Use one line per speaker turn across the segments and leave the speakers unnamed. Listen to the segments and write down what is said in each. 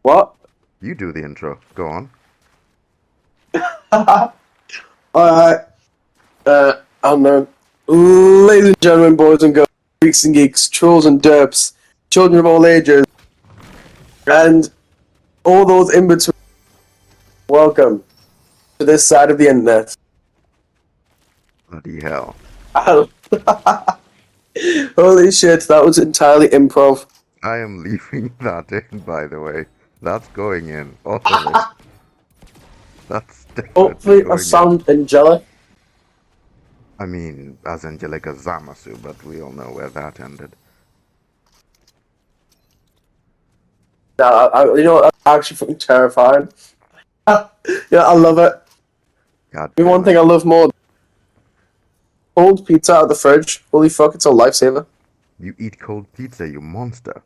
What?
You do the intro. Go on.
Alright. I don't know. Ladies and gentlemen, boys and girls, freaks and geeks, trolls and derps, children of all ages, and all those in between, welcome to this side of the internet.
Bloody hell.
Holy shit, that was entirely improv.
I am leaving that in, by the way. That's going in. All of it. That's definitely
Hopefully I
going in.
sound angelic.
I mean, as angelic as Zamasu, but we all know where that ended.
You know what, that's actually fucking terrifying. Yeah, I love it.
God
The
damn
one
it.
thing I love more, cold pizza out of the fridge. Holy fuck, it's a lifesaver.
You eat cold pizza, you monster.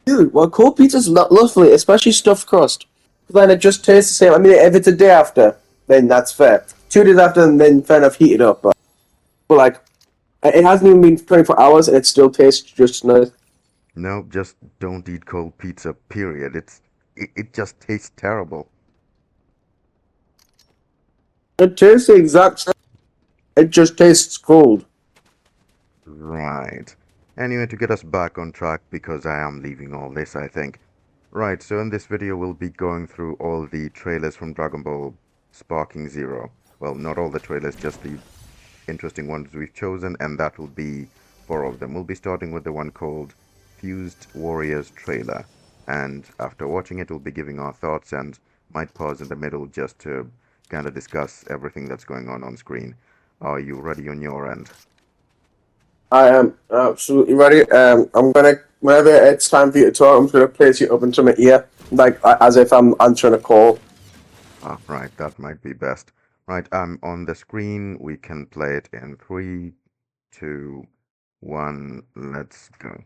Dude, well, cold pizza's lovely, especially stuffed crust. Then it just tastes the same. I mean, if it's a day after, then that's fair. 2 days after, then fair enough, heat it up. But like, it hasn't even been 24 hours, and it still tastes just nice.
No, just don't eat cold pizza, period. It just tastes terrible.
It tastes the exact same. It just tastes cold.
Right. Anyway, to get us back on track, because I am leaving all this, I think. Right, so in this video we'll be going through all the trailers from Dragon Ball Sparking Zero. Well, not all the trailers, just the interesting ones we've chosen, and that will be 4 of them. We'll be starting with the one called Fused Warriors trailer. And after watching it, we'll be giving our thoughts and might pause in the middle just to kind of discuss everything that's going on screen. Are you ready on your end?
I am absolutely ready. Whenever it's time for you to talk, I'm just gonna place you up into my ear, like as if I'm answering a call.
Ah, right, that might be best. Right, on the screen. We can play it in 3, 2, 1, let's go.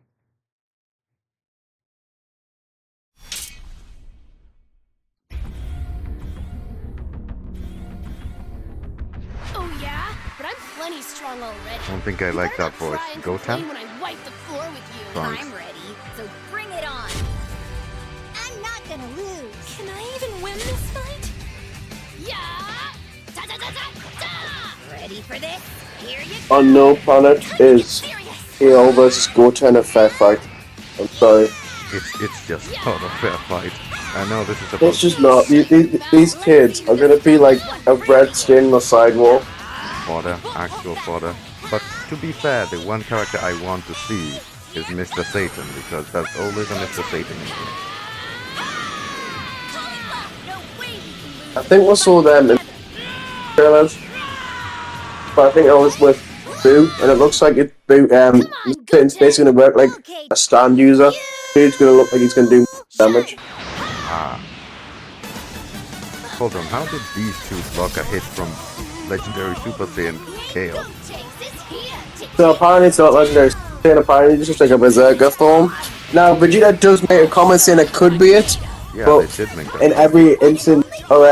Oh yeah? But I'm plenty strong already.
I don't think I
You
like
better
that
not
voice.
try and
Go
complain
Tam?
when I wipe the floor with you.
Thanks.
I'm ready, so bring it on. I'm not gonna lose.
Can I even win this fight? Yeah! Da da da da da!
Ready for this? Here you go.
On no planet is KO versus Goten a fair fight. I'm sorry.
It's just not a fair fight. I know this is supposed
It's just not. These kids are gonna be like a red stain on the sidewall.
fodder, actual fodder. But to be fair, the one character I want to see is Mr. Satan, because there's always a Mr. Satan in here.
No way you can lose.
I think we saw them in trailers, but I think I was with Boo, and it looks like Boo. Satan's basically gonna work like
Okay.
a stand user. Boo's gonna look like he's gonna do damage.
Ah. Hold on, how did these two block a hit from Legendary Super Saiyan Kale?
So apparently it's not legendary, and apparently it's just like a berserker form. Now Vegeta does make a comment saying it could be it,
Yeah,
but
they did make that.
in every instance of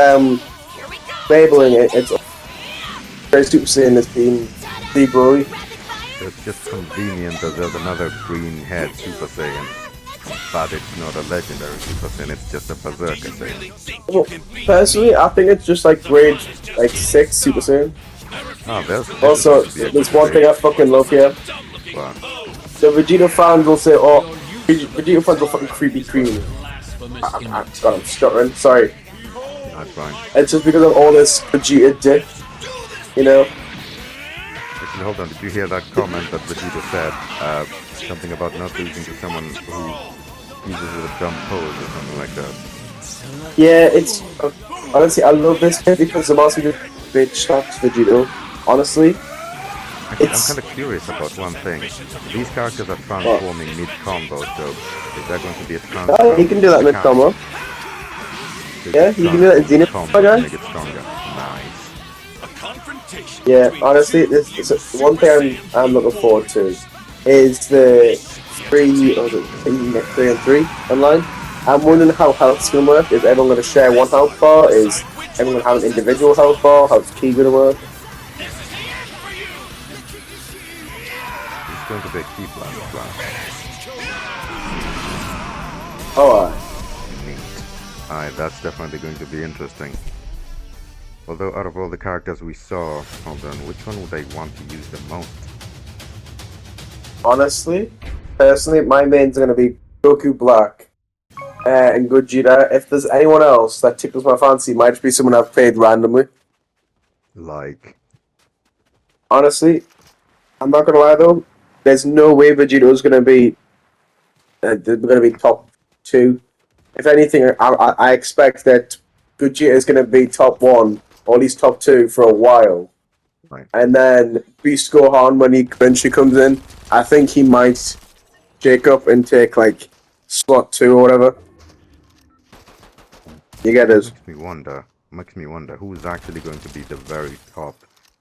labeling it, it's very Super Saiyan that's been debugged.
It's just convenient that there's another green head Super Saiyan. But it's not a legendary Super Saiyan, it's just a Berserker Saiyan.
Well, personally, I think it's just like grade like 6 Super Saiyan.
Oh, there's
Also, there's one thing I fucking love here.
Wow.
The Vegeta fans will say, "Oh, Vegeta fans are fucking creepy creamy." God, I'm stuttering. Sorry.
That's fine.
It's just because of all this Vegeta dick, you know.
Actually, hold on, did you hear that comment that Vegeta said? Something about not losing to someone who uses a dumb pose or something like that.
Yeah, it's honestly I love this kid because the master just bitch slaps Vegeta. Honestly,
Actually,
It's-
I'm kind of curious about one thing. These characters are transforming mid-combo, so is there going to be a transform?
oh, he can do that mid combo. Yeah, he can do that in Zenith,
combo
my guy.
to make it stronger. Nice.
Yeah, honestly, this one thing I'm looking forward to is the 3 and 3 online. I'm wondering how health's gonna work. Is everyone gonna share one health bar? Is everyone gonna have an individual health bar? How's key gonna work?
It's going to be a key plan.
Alright.
Alright, that's definitely going to be interesting. Although out of all the characters we saw, hold on, which one would I want to use the most?
Honestly, personally, my main's gonna be Goku Black and Gogeta. If there's anyone else that tickles my fancy, it might just be someone I've played randomly.
Like,
Honestly, I'm not gonna lie though. There's no way Vegeto's gonna be. They're gonna be top 2. If anything, I expect that Gogeta is gonna be top 1 or at least top 2 for a while.
right.
And then Beast Gohan, when he eventually comes in, I think he might shake up and take like slot 2 or whatever. You get it?
Makes me wonder who's actually going to be the very top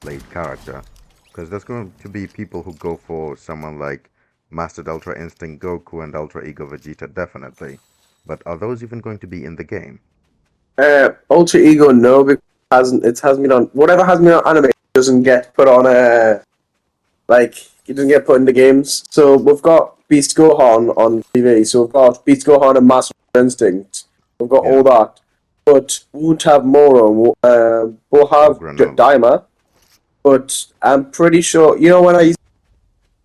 late character. Because there's going to be people who go for someone like Mastered Ultra Instinct Goku and Ultra Ego Vegeta, definitely. But are those even going to be in the game?
Ultra Ego, no, because it hasn't been on. Whatever has been on anime doesn't get put on it doesn't get put in the games. So we've got Beast Gohan on TV. So we've got Beast Gohan and Master Instinct. We've got all that, but we won't have Moro. We'll have Daima, but I'm pretty sure. You know when I used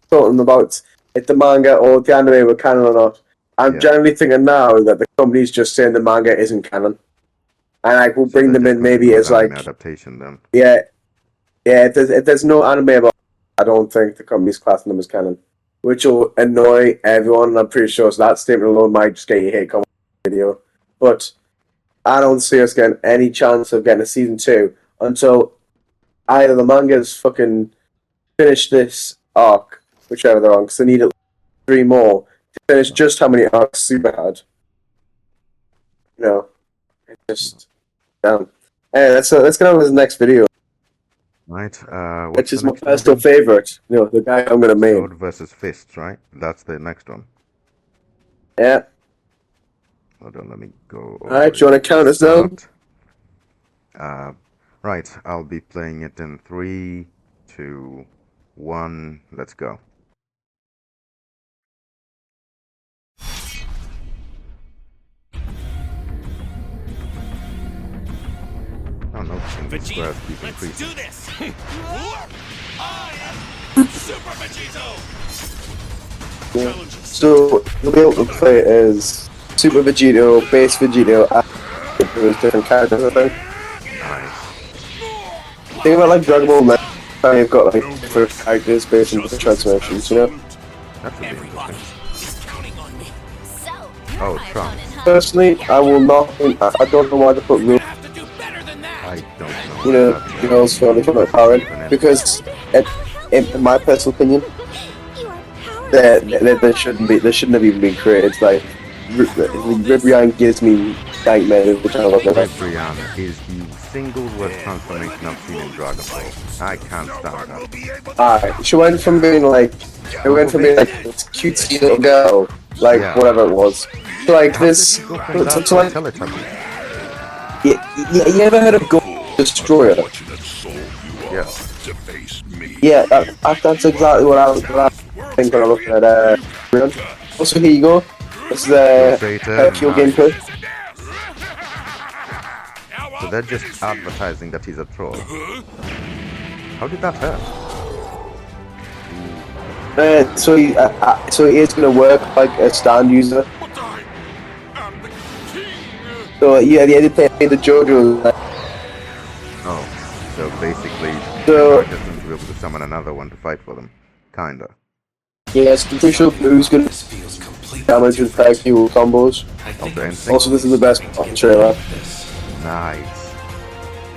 to talk them about if the manga or the anime were canon or not. I'm generally thinking now that the company's just saying the manga isn't canon, and I will bring them in maybe as like
adaptation then.
Yeah. If there's no anime about, I don't think the company's classing them as canon, which will annoy everyone. And I'm pretty sure so that statement alone might just get you hate comment video. But I don't see us getting any chance of getting a season 2 until either the manga's fucking finish this arc, whichever they're on, because they need at least 3 more to finish just how many arcs Super had. You know, it just damn. Hey, let's get on to the next video.
Right,
Which is my personal favorite. You know, the guy I'm gonna main.
Sword versus Fist, right? That's the next one.
Yeah.
Hold on, let me go.
Alright, do you wanna count us down?
Right, I'll be playing it in 3, 2, 1, let's go. Oh no, the squares keep increasing.
Do this! I am Super Vegito!
Yeah. So you'll be able to play as Super Vegito, Base Vegito, and there's different characters, I think.
Nice.
Think about like Dragon Ball now, how you've got like different characters based on different transformations, you know?
That's really
Everybody
interesting.
is counting on me.
So,
Oh,
you're my
Trump.
opponent, huh?
Personally, I will not think, I don't know why they put
You
rules,
have to do better than that!
I don't know.
you know, girls for different like power, because in my personal opinion,
You are powerless.
they shouldn't have even been created. It's like Ribrian gives me nightmares every time I look at it.
Ribrianna is the single worst transformation I've seen in Dragon Ball. I can't stand that.
Alright, she went from being like this cutesy little girl, like whatever it was, to like this, to like, you ever heard of Gold Destroyer?
Yeah.
Yeah, that's exactly what I think when I look at Ribrian. Also, here you go. This is Hercule gameplay.
So they're just advertising that he's a troll. How did that hurt?
So he is gonna work like a stand user. So yeah, they play the JoJo.
Oh, so basically,
So
they're just going to be able to summon another one to fight for them. Kinda.
yes, I'm pretty sure Blue's gonna damage with Hercule combos.
Ultra Instinct.
Also, this is the best trailer.
Nice.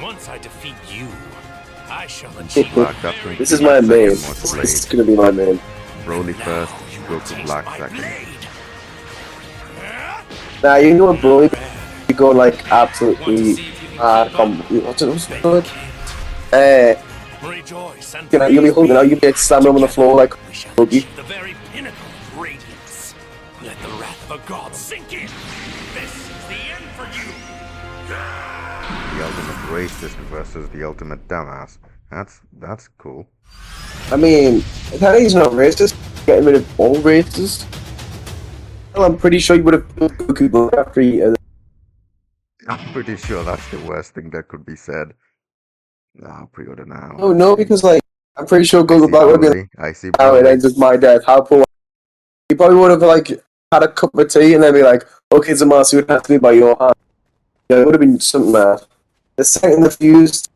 Once I defeat you, I shall achieve
Black, that's going to
This
be
is my main.
second most
This
played.
is gonna be my main.
Broly first, Goku Black
my
second.
blade.
Now you know what, Broly, you go like absolutely what's it called?
Rejoice and
You'll be holding out, you'll be slamming him on the floor like
we shall
Boogie.
achieve the very pinnacle of radiance. Let the wrath of a god sink in. This is the end for you.
The ultimate racist versus the ultimate dumbass. That's cool.
I mean, that is not racist. Getting rid of all races. Well, I'm pretty sure you would have killed Goku Black after he
I'm pretty sure that's the worst thing that could be said. Pre-order now.
Oh
Let's
no,
see.
because like I'm pretty sure
I
Google
see
Black would be like,
Broly. I see
"How it
Broly.
ends with my death." How poor. You probably would have like had a cup of tea and then be like, "Okay, Zamasu would have to be by your hand." Yeah, it would have been something mad. The second the fused,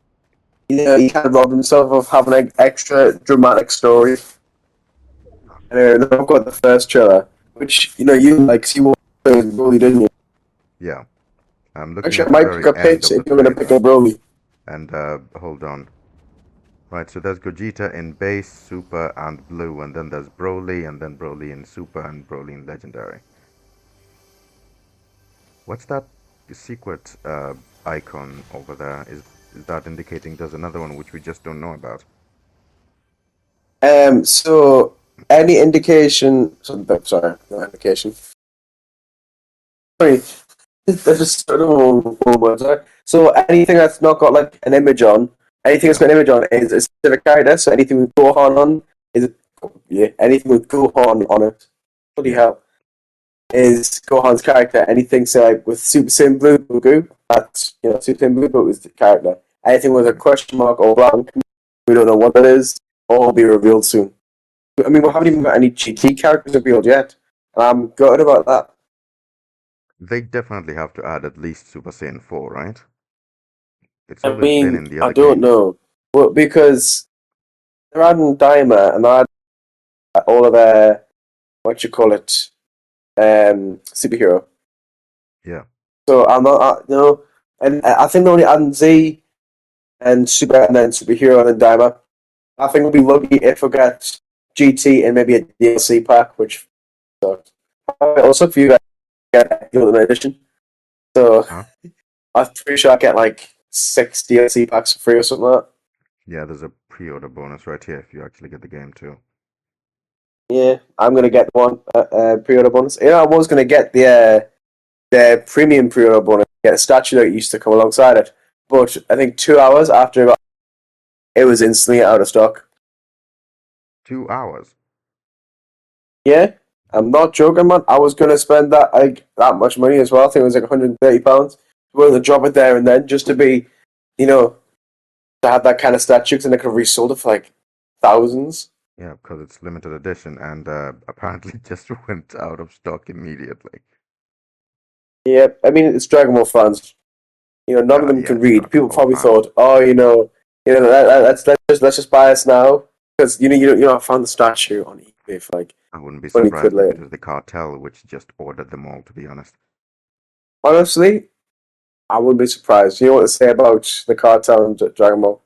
he kind of robbed himself of having an extra dramatic story. And then I've got the first trailer, which you like. See what Broly, didn't you?
Yeah. I'm looking
Actually,
at
I
the
might pick
very
a
end
pitch
of
if
the
you're gonna pick a
trailer.
Broly.
And hold on. Right, so there's Gogeta in base, super, and blue, and then there's Broly, and then Broly in super, and Broly in legendary. What's that secret icon over there? Is that indicating there's another one which we just don't know about?
So any indication? Sorry, no indication. Sorry, there's just sort of one word. Sorry. So anything that's not got like an image on, anything that's
Yeah,
got an image on is a specific character. So anything with Gohan on is anything with Gohan on it. Bloody
yeah.
hell, is Gohan's character. Anything say like with Super Saiyan Blue Goku, that's Super Saiyan Blue Goku is the character. Anything with a question mark or blank, we don't know what that is, or will be revealed soon. I mean, we haven't even got any GT characters revealed yet. I'm gutted about that.
They definitely have to add at least Super Saiyan 4, right? It's
I
always been
mean,
in the
I
other
don't
games.
know. Well, because they're adding Daima and they're adding all of their, what you call it, superhero.
Yeah.
So I'm not, and I think they're only adding Z and Super and then Superhero and then Daima. I think we'll be lucky if we get GT and maybe a DLC pack, which sucks. Also, for you guys, get the Ultimate Edition. So
Huh?
I'm pretty sure I get like 6 DLC packs for free or something like that.
Yeah, there's a pre-order bonus right here if you actually get the game too.
Yeah, I'm gonna get one pre-order bonus. I was gonna get the premium pre-order bonus, get a statue that used to come alongside it, but I think 2 hours after it was instantly out of stock.
2 hours.
Yeah, I'm not joking, man. I was gonna spend that much money as well. I think it was like £130. Willing to drop it there and then just to be, you know, to have that kind of statue, and I could have resold it for like thousands.
Yeah, because it's limited edition and apparently just went out of stock immediately.
Yeah, I mean it's Dragon Ball fans. None of them
Yeah,
can
it's
read.
Dragon
People
Ball
probably
fans.
thought, oh, let's just buy this now because I found the statue on eBay for like
I wouldn't be
20 quid
surprised if it
later.
was the cartel which just ordered them all, to be honest.
Honestly, I wouldn't be surprised. You know what to say about the cartel and Dragon Ball?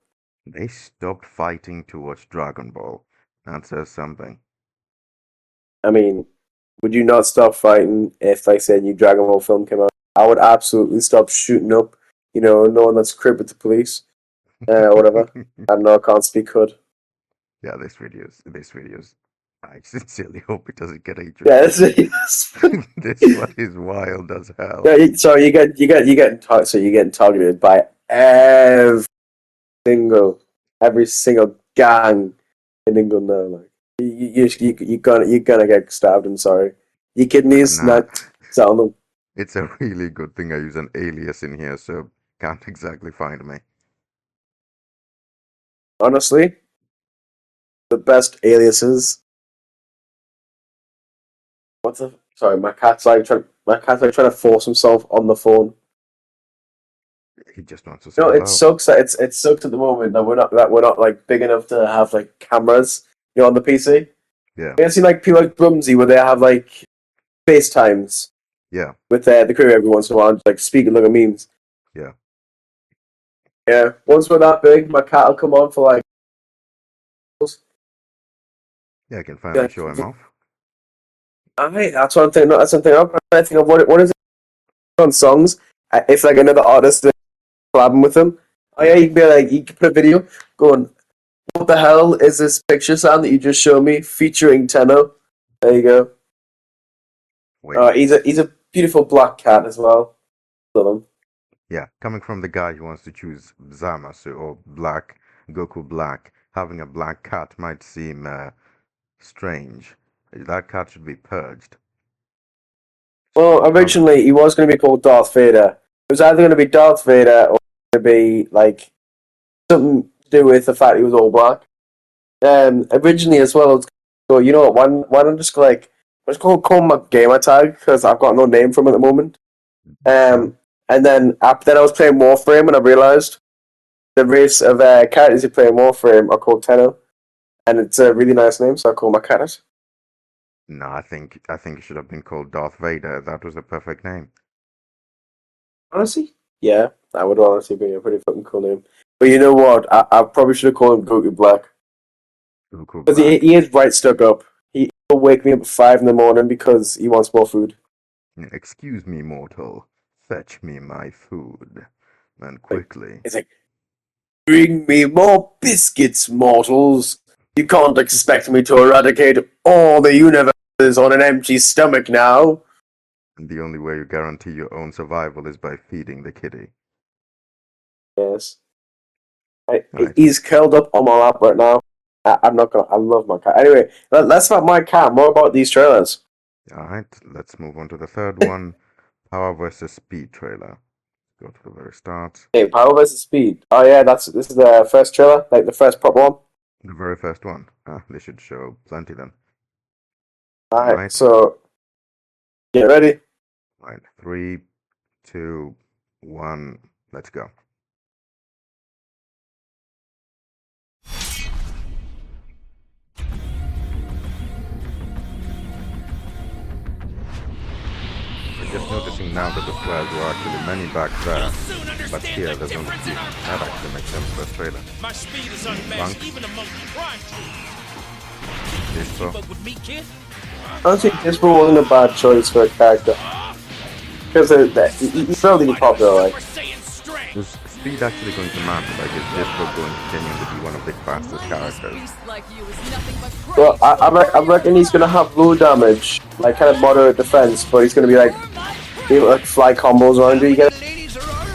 They stopped fighting to watch Dragon Ball. That says something.
I mean, would you not stop fighting if, like, say, a new Dragon Ball film came out? I would absolutely stop shooting up. No one that's crib with the police, whatever. I don't know. I can't speak hood.
Yeah, this video's. I sincerely hope it doesn't get age
Yeah,
restricted. This one is wild as hell.
yeah. So you're getting targeted by every single gang in England now. Like you're gonna get stabbed. I'm sorry. Your kidneys
Nah,
not selling them.
it's a really good thing I use an alias in here, so can't exactly find me.
Honestly, the best aliases. What's the? Sorry, my cat's like trying to force himself on the phone.
He just wants to say
It
hello.
sucks that it sucks at the moment that we're not like big enough to have like cameras, on the PC.
Yeah,
I see like people like Brumsy where they have like FaceTimes
yeah,
with the crew every once in a while, and, like speaking like a memes.
yeah.
Yeah, once we're that big, my cat will come on for like.
Yeah, I can finally
Yeah,
show him off.
that's one thing. That's something I'm trying to think of. What is it on songs? If like another artist is collabing with them, oh yeah,
Yeah,
you can put a video going. What the hell is this picture, Sam, that you just showed me featuring Tenno? There you go.
wait.
He's a beautiful black cat as well. Love him.
Yeah, coming from the guy who wants to choose Zamasu or Black, Goku Black, having a black cat might seem strange. That cat should be purged.
Well,
Skin color.
originally he was going to be called Darth Vader, was either going to be Darth Vader or going to be like something to do with the fact he was all black. Originally as well, I was go, you know what? Why don't I just like I'm just going to call my gamer tag because I've got no name for him at the moment. And then I was playing Warframe and I realized the race of characters you play in Warframe are called Tenno, and it's a really nice name, so I call my cat.
No, I think it should have been called Darth Vader. That was the perfect name.
Honestly, yeah, that would honestly be a pretty fucking cool name. But you know what? I probably should have called him Goku Black
Goku
because
Black.
he is right stuck up. He'll wake me up at 5 in the morning because he wants more food.
Excuse me, mortal. Fetch me my food. And quickly.
It's like, bring me more biscuits, mortals. You can't expect me to eradicate all the universes on an empty stomach now.
And the only way you guarantee your own survival is by feeding the kitty.
Yes.
Right.
He's curled up on my lap right now. I'm not gonna. I love my cat. Anyway, that's not my cat. More about these trailers.
Alright, let's move on to the third one. Power versus Speed trailer. Go to the very start.
Okay, Power versus Speed. Oh yeah, this is the first trailer, like the first proper one.
The very first one. They should show plenty then.
Alright, so get ready.
Right, 3, 2, 1, let's go. We're just noticing now that the flares were actually many back there, but here there's only 2. That actually makes sense for a trailer.
My speed is unmatched, even among crime
Dispo.
Keep up with me, kid.
Honestly, this wasn't a bad choice for a character because he's really popular. Like,
Is Speed actually going to matter? Like, is Dispo going to genuinely be one of the fastest characters?
well, I reckon he's gonna have low damage, like kind of moderate defense, but he's gonna be like able to like, fly combos around you. You get it?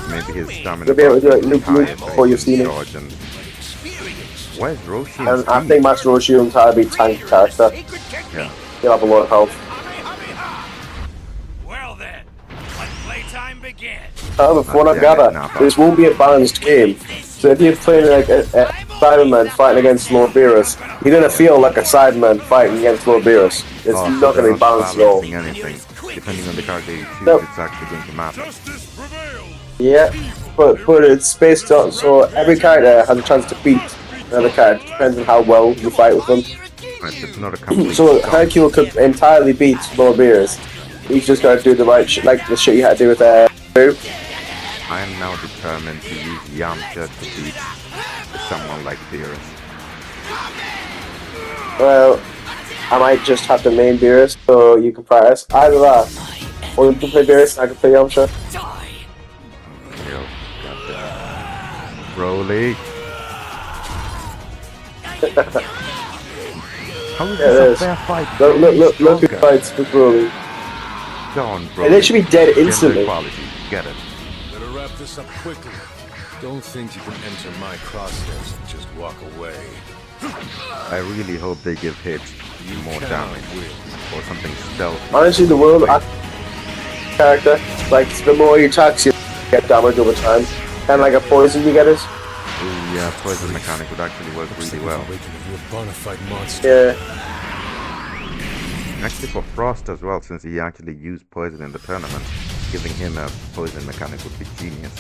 Maybe his stamina
You'll be able to do it loop
higher,
before you've seen it.
dodge and... Where's Roshi and
And I
Speed?
think Master Roshi will entirely be tank character.
Yeah.
He'll have a lot of health.
Well then, let playtime begin.
However, from what I
Yeah,
gather,
nah,
this won't be a balanced game. So if you're playing like a Cyberman fighting against Lord Beerus, you're gonna feel like a Cyberman fighting against Lord Beerus. It's
Oh,
not
so
gonna be
they're
balanced at all.
balancing anything. Depending on the character you choose,
No.
it's actually going to matter.
Yeah, but it's based on so every character has a chance to beat another character. Depends on how well you fight with them.
Right, it's not a complete
So
stop.
Hercule could entirely beat Lord Beerus. He's just got to do the right shit, like the shit you had to do with Boo.
I am now determined to use Yamcha to beat someone like Beerus.
Well, I might just have to main Beerus so you can practice. Either that, or you can play Beerus and I can play Yamcha.
Yo, goddamn. Broly. How is
Yeah, it
this
is.
a fair fight?
Look who
Stronger.
fights with Broly.
Go on, Broly.
And they should be dead
Gender
instantly.
equality. Get it.
Better wrap this up quickly. Don't think you can enter my crosshairs and just walk away.
I really hope they give hits more damage or something stealthy.
Honestly, the world character, like the more you attacks, you get damage over time. Kind of like a poison you get it.
Ooh, yeah, poison mechanic would actually work really well.
Waking a real bona fide monster.
Yeah.
Actually for Frost as well, since he actually used poison in the tournament, giving him a poison mechanic would be genius.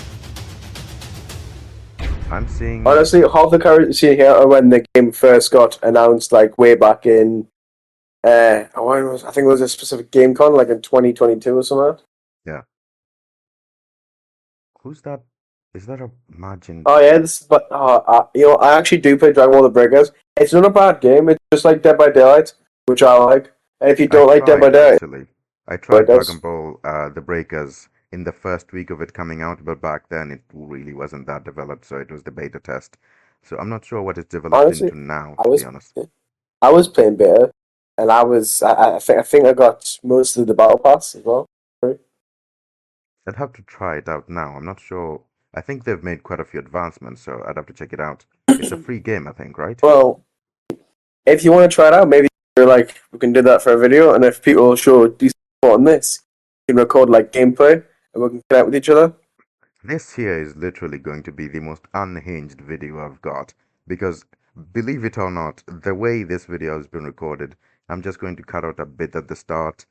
I'm seeing...
Honestly, half the characters you see here are when the game first got announced, like way back in, I think it was a specific game con, like in 2022 or something.
Yeah. Who's that? Is that a Majin?
Oh yeah, I actually do play Dragon Ball: The Breakers. It's not a bad game. It's just like Dead by Daylight, which I like. And if you don't like Dead by Daylight,
Actually, I tried
Breakers.
Dragon Ball: The Breakers in the first week of it coming out, but back then it really wasn't that developed, so it was the beta test. So I'm not sure what it's developed
Honestly,
into now,
I
to
was
be honest.
I was playing beta, and I think I got most of the battle pass as well.
I'd have to try it out now. I'm not sure. I think they've made quite a few advancements, so I'd have to check it out. It's a free game, I think, right?
Well, if you want to try it out, maybe we can do that for a video, and if people show decent support on this, we can record like gameplay, and we can connect with each other.
This here is literally going to be the most unhinged video I've got because, believe it or not, the way this video has been recorded, I'm just going to cut out a bit at the start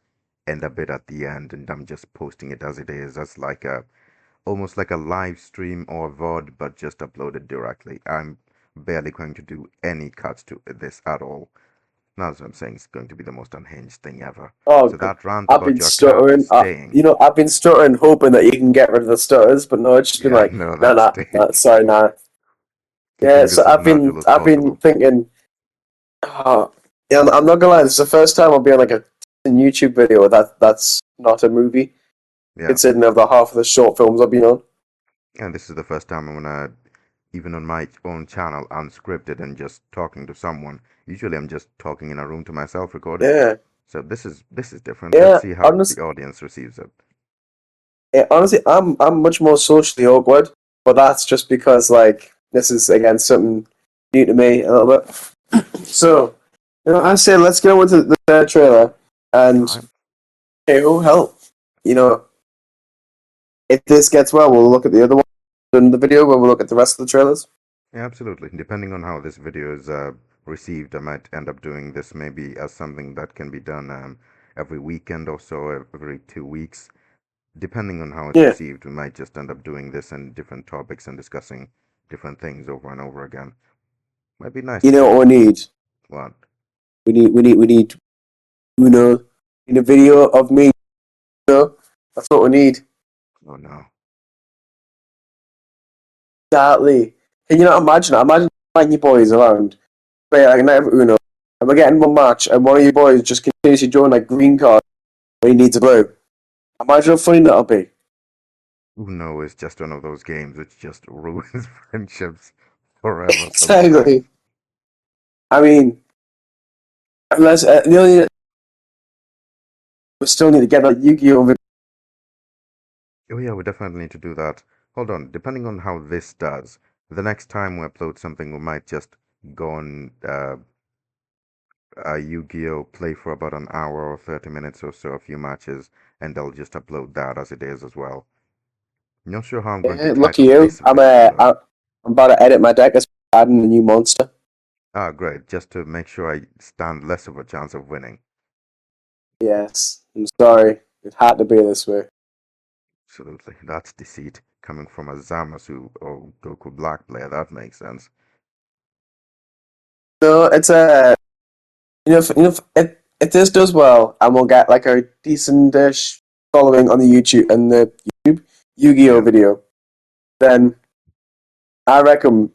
and a bit at the end, and I'm just posting it as it is, as like a almost like a live stream or VOD, but just uploaded directly. I'm barely going to do any cuts to this at all. That's what I'm saying. It's going to be the most unhinged thing ever.
Oh,
So that rant
I've
about
been
your cat
stuttering.
staying.
I've been stuttering, hoping that you can get rid of the stutters, but no, it's just been
Yeah,
like,
no,
no,
that's
no, no,
staying.
sorry, no. Yeah,
Keeping
so
this as natural as
I've been
possible.
thinking, yeah, I'm not gonna lie, this is the first time I'll be on like a YouTube video that's not a movie,
Yeah.
considering of the half of the short films I've been on.
And this is the first time I'm gonna, even on my own channel, unscripted and just talking to someone. Usually I'm just talking in a room to myself recording.
Yeah,
So this is different. Let's
yeah,
see how the audience receives it.
honestly, I'm much more socially awkward, but that's just because like this is again something new to me a little bit. So, I say let's get on with the third trailer, and
Alright.
hey, who help? You know, if this gets well, we'll look at the other one in the video where we'll look at the rest of the trailers.
Yeah, absolutely. Depending on how this video is received, I might end up doing this maybe as something that can be done every weekend or so, every 2 weeks. Depending on how it's
Yeah,
received, we might just end up doing this in different topics and discussing different things over and over again. Might be nice
you
to
know
do.
what we need?
What?
We need Uno in a video of me. Uno. That's what we need.
Oh no.
Exactly. Can you not imagine? Imagine finding your boys around, play like a night of Uno, and we're getting one match, and one of your boys just continuously drawing like green card when he needs a blue. Imagine how funny that'll be.
Uno is just one of those games which just ruins friendships forever sometimes.
Exactly. I mean, unless the only we still need to get that Yu-Gi-Oh video.
Oh yeah, we definitely need to do that. Hold on, depending on how this does, the next time we upload something, we might just go on a Yu-Gi-Oh! Play for about an hour or 30 minutes or so, a few matches, and I'll just upload that as it is as well. Not sure how I'm going to
Lucky
title
you.
this
I'm
video though.
I'm about to edit my deck as adding a new monster.
Ah, great, just to make sure I stand less of a chance of winning.
Yes, I'm sorry. It had to be this way.
Absolutely, that's deceit coming from a Zamasu or Goku Black player, that makes sense.
No, it's a if this does well and we'll get like a decent-ish following on the YouTube and the YouTube Yu-Gi-Oh
Yeah,
video, then I reckon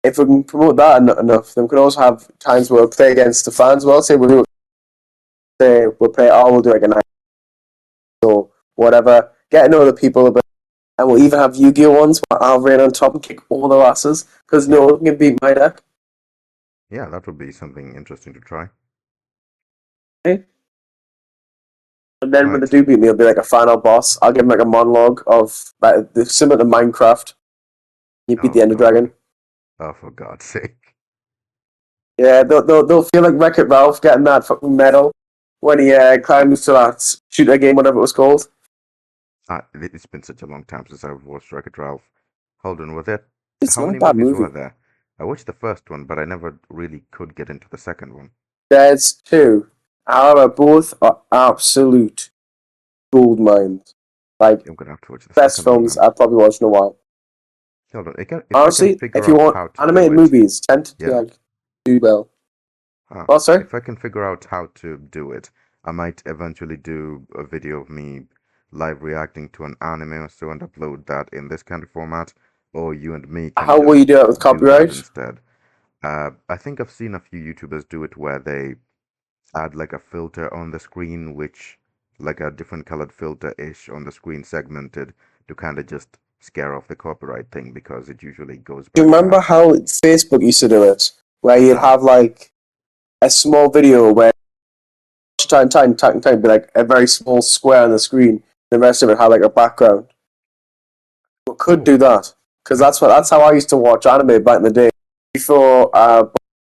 if we can promote that enough, then we can also have times where we'll play against the fans. Well, we'll do like a night or whatever, get to know the people a bit, and we'll even have Yu-Gi-Oh ones where I'll rain on top and kick all their asses because no
yeah,
one can beat my deck.
yeah, that would be something interesting to try.
Okay? And then when they
Right.
do beat me, it'll be like a final boss. I'll give them like a monologue of like similar to Minecraft. You beat the
Oh
Ender
God.
Dragon.
Oh, for God's sake.
Yeah, they'll feel like Wreck-It Ralph getting that fucking medal when he climbs to that shooter game, whatever it was called.
It's been such a long time since I've watched Wreck-It Ralph. Hold on, was it?
It's
How
not a
many
bad
movies were
movie.
there? I watched the first one, but I never really could get into the second one.
There's two. However, both are absolute gold mines. Like,
I'm gonna have to watch the
best
second one
films
then.
I've probably watched in a while.
Hold on, if I can
Honestly,
figure
if you
out
want
how to do
animated
it,
movies, tend to
yeah.
like do well.
Huh.
Oh, sorry?
If I can figure out how to do it, I might eventually do a video of me live reacting to an anime or so and upload that in this kind of format, or you and me can
How will
just
you do it with
do that
copyright?
instead. I think I've seen a few YouTubers do it where they add like a filter on the screen, which like a different colored filter-ish on the screen segmented to kind of just scare off the copyright thing because it usually goes
Do you
by
remember
that.
how Facebook used to do it? Where you'd
No.
have like a small video where time, be like a very small square on the screen. The rest of it had like a background. We could
Oh,
do that because
I
that's how I used to watch anime back in the day before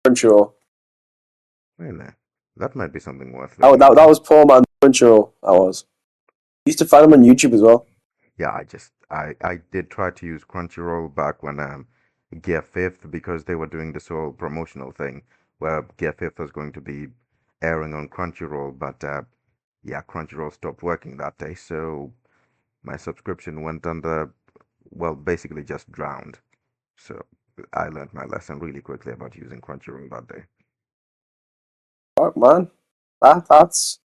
Crunchyroll.
really. That might be something worth
Oh,
looking
that
into.
was poor man Crunchyroll. That was. Used to find them on YouTube as well.
Yeah, I did try to use Crunchyroll back when Gear 5th, because they were doing this whole promotional thing where Gear 5th was going to be airing on Crunchyroll, but yeah, Crunchyroll stopped working that day, so my subscription went under, well, basically just drowned. So I learned my lesson really quickly about using Crunchyroll that day.
Fuck, man. That's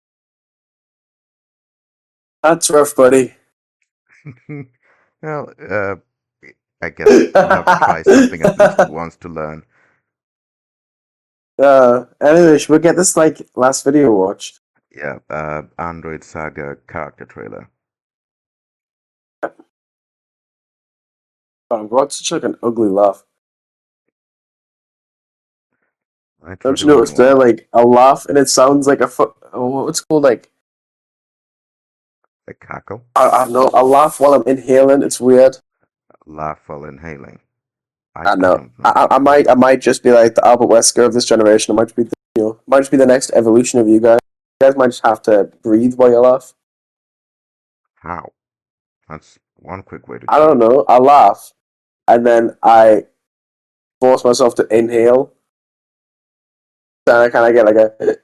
rough, buddy.
Well, I guess you have to try something at least once to learn.
Anyway, should we get this like last video watched?
Yeah, Android Saga character trailer.
Oh, God, such like an ugly laugh.
Right,
Don't you
ready when
notice
you
there,
are.
like a laugh, and it sounds like what's it called, like
A cackle,
I don't know, a laugh while I'm inhaling. It's weird.
laugh while inhaling.
I
I
know.
don't know what
I
that
might
is.
I might just be like the Albert Wesker of this generation. I might be might just be the next evolution of you guys. You guys might just have to breathe while you laugh.
How? That's one quick way to
I
try.
don't know. I laugh, and then I force myself to inhale. Then I kind of get like a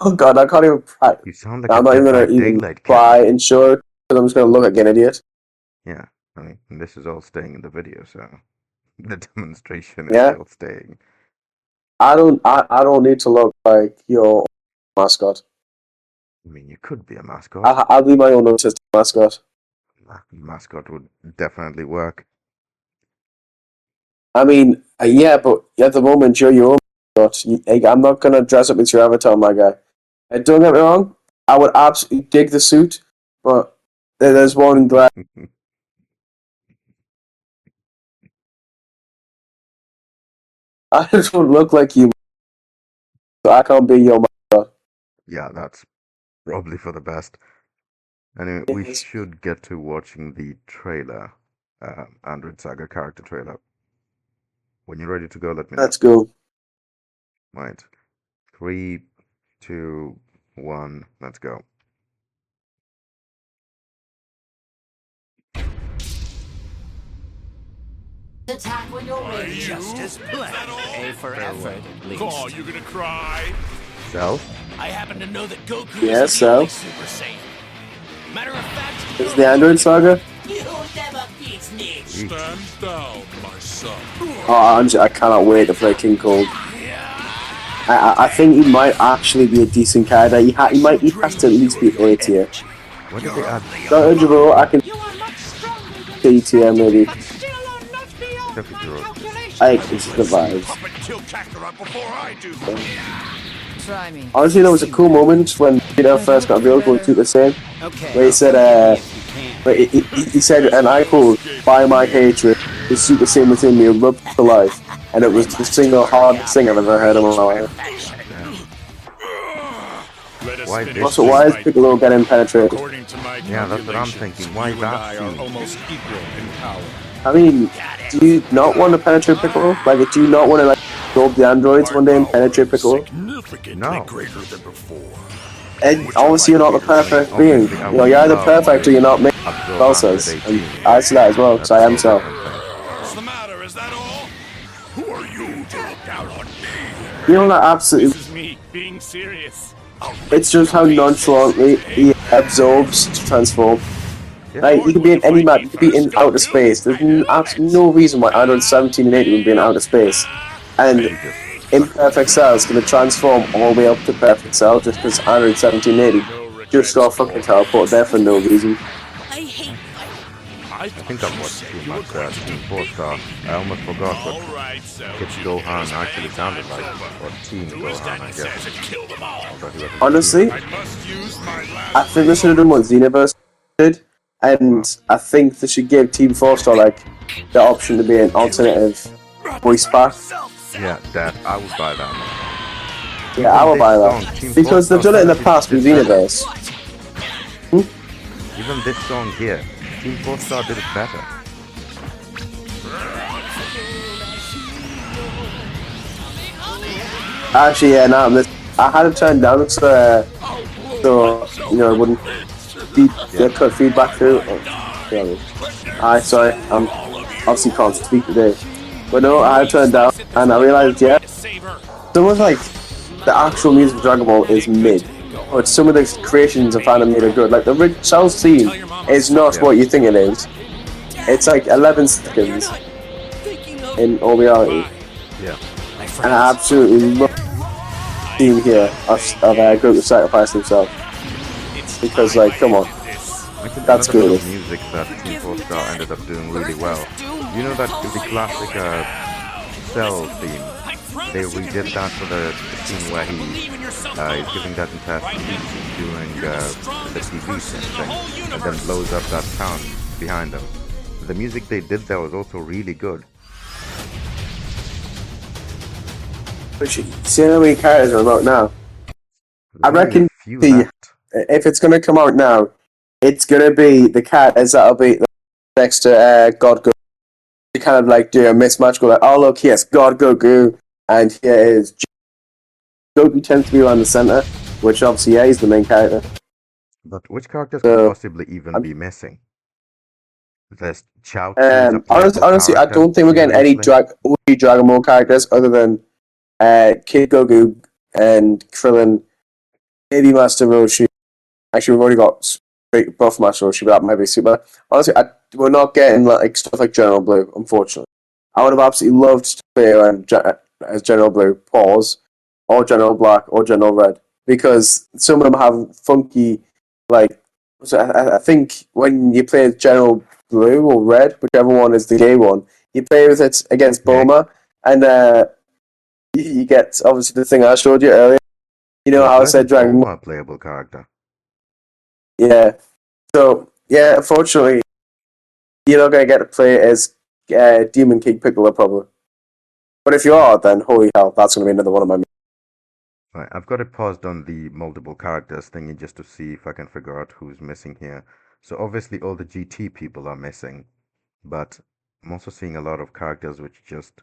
oh God, I can't even cry.
You sound like a
I'm not even
Dead by
gonna even
Daylight
cry
character.
and show it because I'm just gonna look like an idiot.
Yeah, I mean, this is all staying in the video, so the demonstration is
Yeah,
still staying.
I don't need to look like your mascot.
I mean, you could be a mascot.
I'll be my own autistic mascot.
Mascot would definitely work.
I mean, yeah, but at the moment you're your own mascot. I'm not gonna dress up as your avatar, my guy. And don't get me wrong, I would absolutely dig the suit, but there's one glad I just don't look like you, so I can't be your mascot.
Yeah, that's probably for the best. Anyway, we
Yes.
should get to watching the trailer, Android Saga character trailer. When you're ready to go, let me know.
Let's go.
Right. 3, 2, 1, let's go.
Attack when you're ready.
Just as planned.
A for effort, at least.
Oh, you gonna cry?
Self?
I happen to know that Goku
Yeah,
isn't the only
so?
Super Saiyan. Matter of fact,
Is the Android Saga?
You'll never beat me.
Stand down, my son.
Oh, I cannot wait to play King Cold. I think he might actually be a decent character. He has to at least be A tier.
When did they add
Dr. Jaburo, I can C tier maybe.
Sephiroth?
I it's the vibes.
up and kill Kakarot before I do.
Try me.
Honestly, there was a cool moment when Peter first got revealed going to the same,
Okay.
where he said, where he said, and I quote, "By my hatred, the Super Saiyan within me erupted to life," and it was the single hardest thing I've ever heard in my life.
Let us
Why
finish
this?
Also,
this
why is
fight.
Piccolo getting penetrated?
According to my
Yeah, that's what I'm
calculations,
thinking. Why
You and I
that
are
scene?
almost equal in power.
I mean, do you not want to penetrate Piccolo? Like, do you not want to like go up the androids one day and penetrate Piccolo?
significantly
No.
greater than before.
And obviously, you're not the perfect
I mean,
being.
obviously, I
You know, you're either
would
perfect or you're not.
absorb
Well says,
Android
and
18.
I see that as well because I am so.
What's the matter? Is that all? Who are you to look down on me?
You know that absolutely.
This is me being serious.
It's just how nonchalantly he absorbs to transform.
Yeah.
Like, you could be in any map, you could be in outer space. There's absolutely no reason why Android 17 and 80 would be in outer space. And imperfect cells can transform all the way up to perfect cell just because Android 17 and 80 just got fucking teleported there for no reason.
I hate
I think I've watched too much Team 4 Star. I almost forgot what
Alright, so
Kid Gohan actually sounded like, or Team Gohan, I
says
guess.
and kill them all.
Although he wasn't
Honestly,
I must use my last
I think they should have done what Xenoverse did, and I think they should give Team 4 Star like the option to be an alternative voice pack.
Yeah, that I would buy that.
Yeah, I will buy
Song,
that.
Team
Because
4
they've done it in the
Star
past with
did better.
Xenoverse.
Even this song here, Team 4 Star did it better.
Actually, yeah, no, I had it turned down so you know, it wouldn't. cut feedback through. Oh, sorry. Sorry, I'm obviously can't speak today. But no, I turned down and I realized, yeah, some of like the actual music of Dragon Ball is mid, but some of the creations of anime are good. Like the Red Cell scene is not what you think it is. It's like 11 seconds in all reality.
Yeah.
And I absolutely love the scene here of Goku sacrificing himself. Because, like, come on.
Actually,
That's
another bit
good.
of music that Team 4 Star ended up doing really well. You know that the classic Cell theme? They redid that for the scene where he is giving that entire speech during the TV thing, and then blows up that town behind them. The music they did there was also really good.
See how many characters are about now? I reckon if it's going to come out now, it's going to be the characters that'll be next to God Goku. You kind of like do a mismatch, go like, oh look, yes, God Goku, and here is Goku tends to be around the center, which obviously, yeah, he's the main character.
But which characters could possibly even be missing? There's Chaozu is a playable
honestly, I
character,
don't think we're getting any OG Dragon Ball characters other than Kid Goku and Krillin, maybe Master Roshi. Actually, we've already got buff Master Roshi, but that might be super. Honestly, we're not getting like stuff like General Blue, unfortunately. I would have absolutely loved to play as General Blue, pause, or General Black, or General Red, because some of them have funky, like, so I think when you play as General Blue or Red, whichever one is the gay one, you play with it against Bulma, and you get, obviously, the thing I showed you earlier. You know how I said Dragon Ball?
A playable character.
Yeah. So, yeah, unfortunately, you're not going to get to play as Demon King Piccolo, probably. But if you are, then holy hell, that's going to be another one of my.
Right, I've got it paused on the multiple characters thingy just to see if I can figure out who's missing here. So obviously all the GT people are missing, but I'm also seeing a lot of characters which just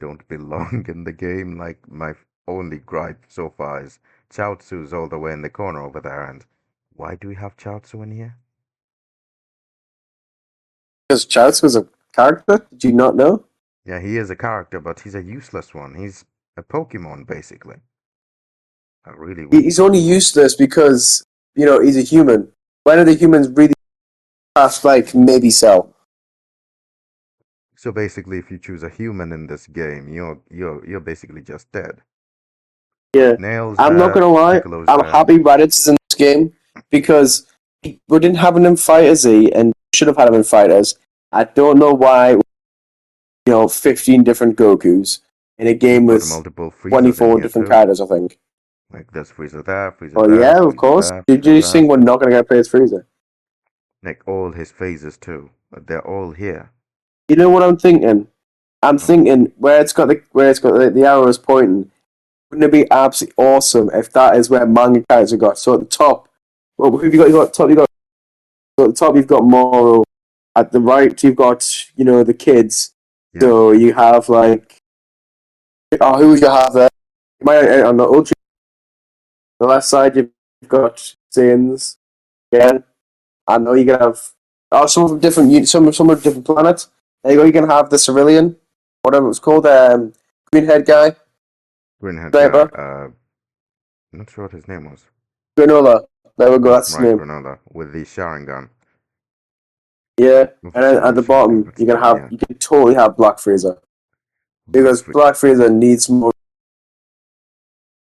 don't belong in the game. Like my only gripe so far is Chaozu's all the way in the corner over there, and why do we have Chaozu in here?
Because Chaozu was a character? Did you not know?
Yeah, he is a character, but he's a useless one. He's a Pokemon, basically. A really weak
He's only
Pokemon.
useless because, you know, he's a human. When are the humans really past, like, maybe Cell?
So basically, if you choose a human in this game, you're basically just dead.
Yeah.
Nails
I'm not
there,
going to lie,
Piccolo's
I'm
there.
happy Raditz is in this game because we didn't have him in Fighters Z and should have had him in Fighters. I don't know why, 15 different Gokus in a game with
Multiple Freezers
24 different characters, I think.
Like there's Freezer there, Freezer
Oh,
there,
yeah, of
Freezer
course.
there,
Did you think we're not going to get play as Freezer?
Like all his phases too. They're all here.
You know what I'm thinking? I'm thinking where it's got the arrows pointing. Wouldn't it be absolutely awesome if that is where manga characters are got? So at the top, well, who have you got? You got top. So at the top you've got Moro. At the right you've got the kids.
Yeah.
So you have like who would you have there? You might on the Ultra. The left side you've got Saiyans. Again, I know you can have some of different some of different planets. There you go. You can have the Cerulean, whatever it's called, green-haired guy.
Greenhead
Sniper.
guy. Not sure what his name was.
Granola. There we go. That's his
Right,
name.
Granola with the Sharingan.
Yeah, and then at the bottom you can totally have Black Freezer because Black Freezer needs more.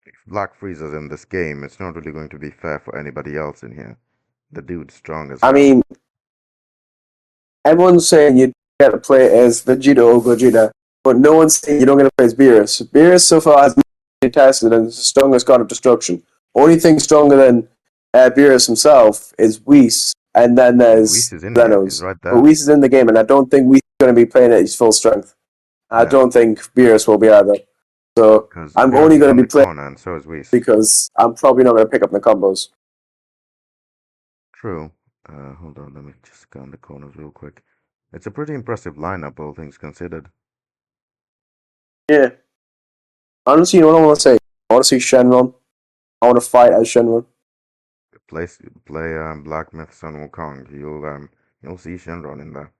If Black Freezer's in this game, it's not really going to be fair for anybody else in here. The dude's strong as hell.
I mean, everyone's saying you get to play as Vegeta or Gogeta, but no one's saying you don't get to play as Beerus. Beerus so far has been tested and is the strongest god of destruction. Only thing stronger than Beerus himself is Whis, and then there's Xenos.
Right there.
But Whis is in the game, and I don't think Whis is going to be playing at his full strength. I don't think Beerus will be either. So I'm only going to be playing
and so is Whis.
because I'm probably not going to pick up the combos.
True. Hold on, let me just scan the corners real quick. It's a pretty impressive lineup, all things considered.
Yeah. Honestly, you know what I want to say? I want to see Shenron. I want to fight as Shenron.
Play Black Myth Sun Wukong. You'll see Shenron in there.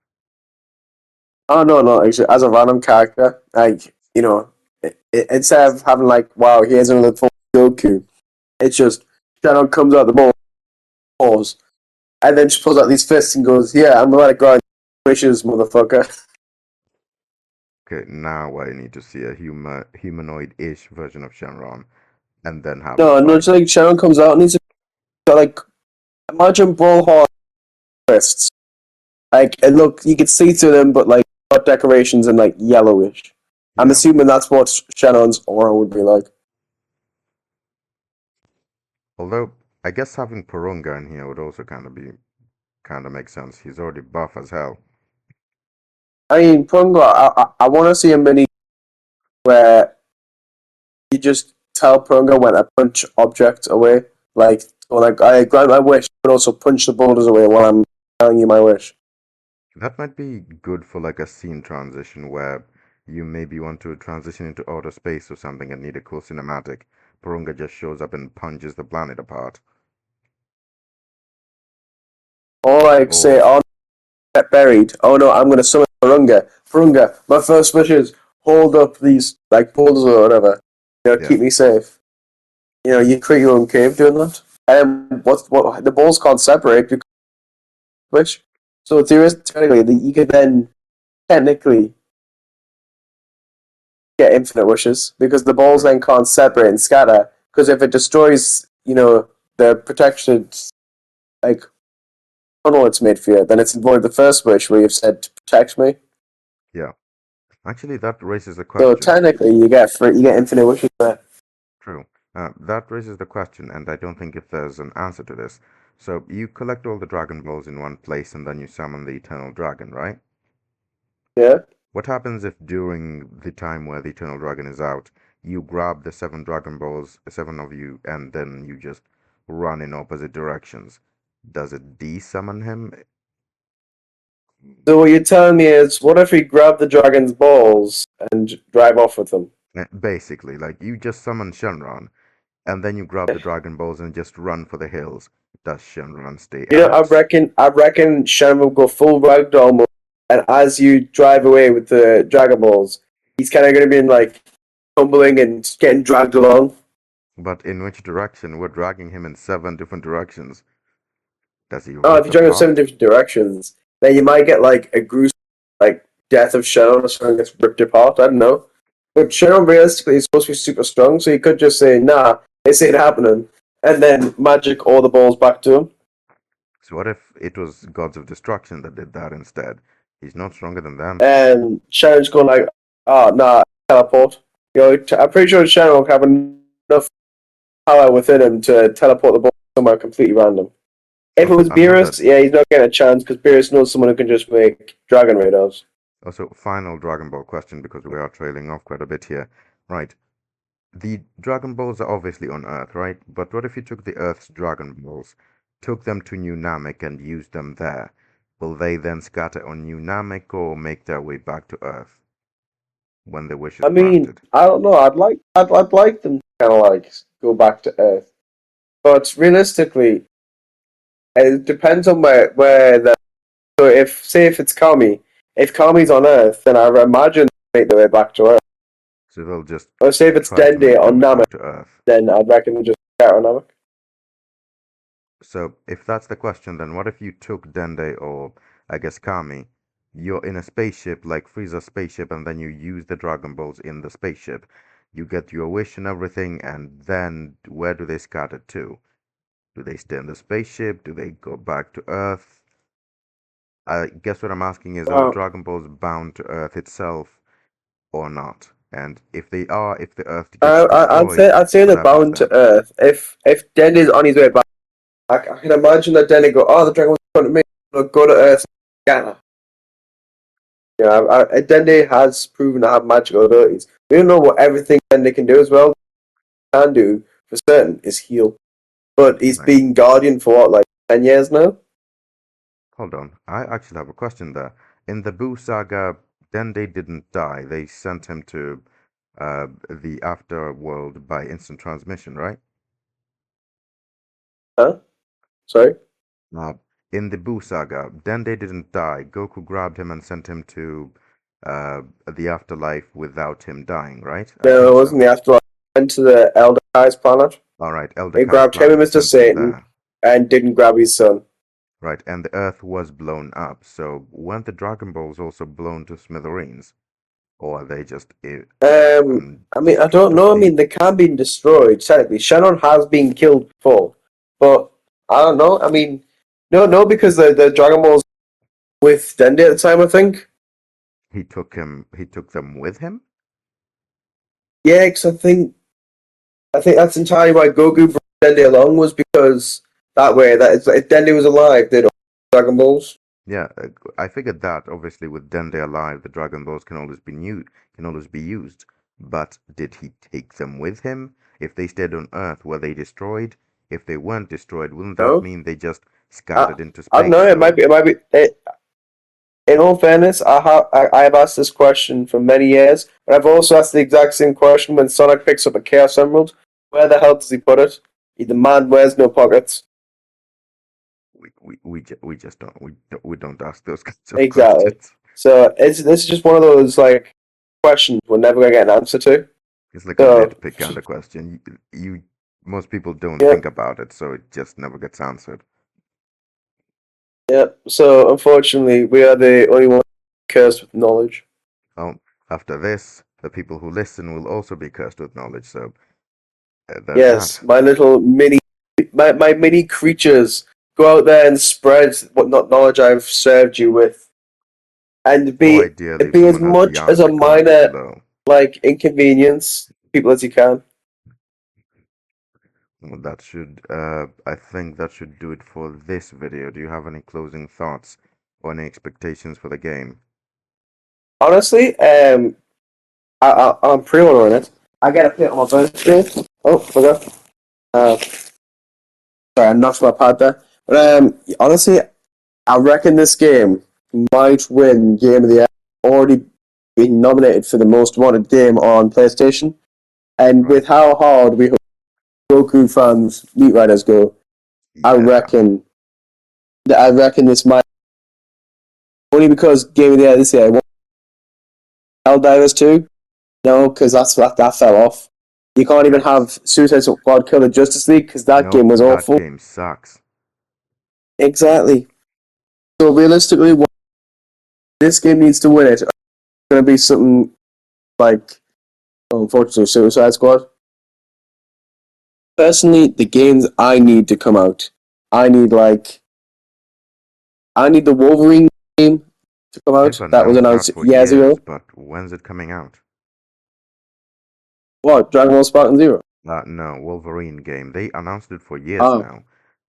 Oh no, actually, as a random character, like instead of having like, wow, here's another full Goku, it's just Shannon comes out the balls, and then she pulls out these fists and goes, "Yeah, I'm gonna grind wishes, motherfucker."
Okay, now I need to see a humanoid-ish version of Shenron, and then have them
No,
fight.
it's like Shannon comes out and he's got like, imagine brawl hard fists, like, and look, you can see through them, but like got decorations and like yellowish. I'm
Yeah.
assuming that's what Shannon's aura would be like.
Although I guess having Porunga in here would also kind of make sense. He's already buff as hell.
I mean, Punga, I want to see a mini where you just tell Punga when I punch objects away, like, or like I grant my wish, but also punch the boulders away while I'm telling you my wish.
That might be good for like a scene transition where you maybe want to transition into outer space or something and need a cool cinematic. Porunga just shows up and punches the planet apart.
Or like say,
Or
oh, get buried. Oh no, I'm gonna summon Punga. Punga, my first wish is hold up these like boulders or whatever.
yeah,
Keep me safe. You create your own cave doing that. And what the balls can't separate because wish. So theoretically, you could then technically get infinite wishes because the balls
true.
then can't separate and scatter. Because if it destroys, the protection, like tunnel it's made for you, then it's void the first wish where you've said to protect me.
Yeah. Actually, that raises a
So
question.
technically, you get infinite wishes there.
True. That raises the question, and I don't think if there's an answer to this. So you collect all the Dragon Balls in one place and then you summon the Eternal Dragon, right?
Yeah.
What happens if during the time where the Eternal Dragon is out, you grab the seven Dragon Balls, seven of you, and then you just run in opposite directions? Does it de-summon him?
So what you're telling me is, what if we grab the dragon's balls and drive off with them?
Basically, like you just summon Shenron, and then you grab the Dragon Balls and just run for the hills. Does Shenron stay
I
out?
reckon Shannon will go full ragdoll mode, and as you drive away with the Dragon Balls, he's kind of going to be like tumbling and getting dragged along.
But in which direction? We're dragging him in seven different directions. Does he
Oh,
rip
if you
the
drag him seven
plot?
different directions, then you might get like a gruesome like death of Shannon or something gets ripped apart. I don't know. But Shannon realistically is supposed to be super strong, so you could just say, "Nah, it's ain't happening," and then magic all the balls back to him.
So what if it was Gods of Destruction that did that instead? He's not stronger than them.
And Shannon's going like, "Oh, nah, teleport." I'm pretty sure Shannon will have enough power within him to teleport the ball somewhere completely random. If it
Also,
was
another,
Beerus, yeah, he's not getting a chance because Beerus knows someone who can just make Dragon Radars.
also final Dragon Ball question because we are trailing off quite a bit here. Right, the Dragon Balls are obviously on Earth, right? But what if you took the Earth's Dragon Balls, took them to New Namek and used them there? Will they then scatter on New Namek or make their way back to Earth when the wish is
I mean,
granted?
I don't know. I'd like them to kind of like go back to Earth, but realistically, it depends on where the. So if it's Kami, if Kami's on Earth, then I imagine they make their way back to Earth.
So they'll just
Or say if it's
try to
Dende
make their
on
way
Namek,
back to Earth.
then I'd reckon they just get on Namek.
So if that's the question, then what if you took Dende or I guess Kami? You're in a spaceship like Frieza's spaceship, and then you use the Dragon Balls in the spaceship. You get your wish and everything, and then where do they scatter to? Do they stay in the spaceship? Do they go back to Earth? I guess what I'm asking is, are the
Wow.
Dragon Balls bound to Earth itself or not? And if they are, if the Earth gets
I'd
destroyed,
say
what
they're
happens
bound to
then?
Earth. If Dende's on his way back, I can imagine that Dende go, "Oh, the dragon was in front of me. Look, go to Earth, scatter." Yeah, Dende has proven to have magical abilities. We don't know what everything Dende can do as well. Can do for certain is heal, but he's
Right.
been Guardian for what, like 10 years now.
Hold on. I actually have a question there. In the Boo saga, Dende didn't die. They sent him to the afterworld by instant transmission, right?
Huh? Sorry?
Uh, in the Buu saga, Dende didn't die. Goku grabbed him and sent him to the afterlife without him dying, right? I
No, it
think
wasn't
so.
the afterlife. Went to the Elder Kai's planet.
All right, Elder
They
Kai's
grabbed him and
planet
Mr.
sent him
Satan
there.
and didn't grab his son.
Right, and the Earth was blown up. So weren't the Dragon Balls also blown to smithereens? Or are they just
I mean, I don't know. I mean, they can be destroyed, technically. Shannon has been killed before. But, I don't know. I mean, no, because the Dragon Balls with Dende at the time, I think.
He took them with him?
Yeah, because I think that's entirely why Goku brought Dende along, was because that way, that if Dende was alive, they'd all Dragon Balls.
Yeah, I figured that obviously with Dende alive, the Dragon Balls can always be used. But did he take them with him? If they stayed on Earth, were they destroyed? If they weren't destroyed, wouldn't that
No?
mean they just
I,
scattered into
I don't
space?
know. It might
So
be. It might be. In all fairness, I have asked this question for many years, and I've also asked the exact same question when Sonic picks up a Chaos Emerald. Where the hell does he put it? The man wears no pockets.
we just don't ask those kinds of
Exactly.
questions.
So this is just one of those like questions we're never gonna get an answer to.
It's like a
So
nitpick kind of question. You most people don't
yeah,
think about it, so it just never gets answered.
yeah. So unfortunately, we are the only ones cursed with knowledge.
Well, after this, the people who listen will also be cursed with knowledge. So there's
Yes,
that.
my little my mini creatures, go out there and spread what not knowledge I've served you with, and
Or ideally, if
be as
someone has the
much as a
answer, comment
minor
below.
like inconvenience to people as you can.
Well, that should, I think that should do it for this video. Do you have any closing thoughts or any expectations for the game?
Honestly, I'm pre-ordering it. I get a play it on my birthday. Oh, forgot. Sorry, I knocked my pad there. But honestly, I reckon this game might win Game of the Year. Already been nominated for the most wanted game on PlayStation, and
Right.
with how hard we hope Goku fans Meat Riders go, I
Yeah.
reckon this might only because Game of the Year this year. Helldivers 2? No, because that fell off. You can't even have
Yikes.
Suicide Squad Kill the Justice League because that game
Nope,
was
that
awful.
game sucks.
Exactly. So realistically, this game needs to win it. It's going to be something like, unfortunately, Suicide Squad. Personally, the games I need to come out, I need the Wolverine game to come
They've
out. That was
announced that
announced
for
years
years,
ago.
but when's it coming out?
What, Dragon Ball Spartan Zero?
No, Wolverine game. They announced it for years
Oh,
now.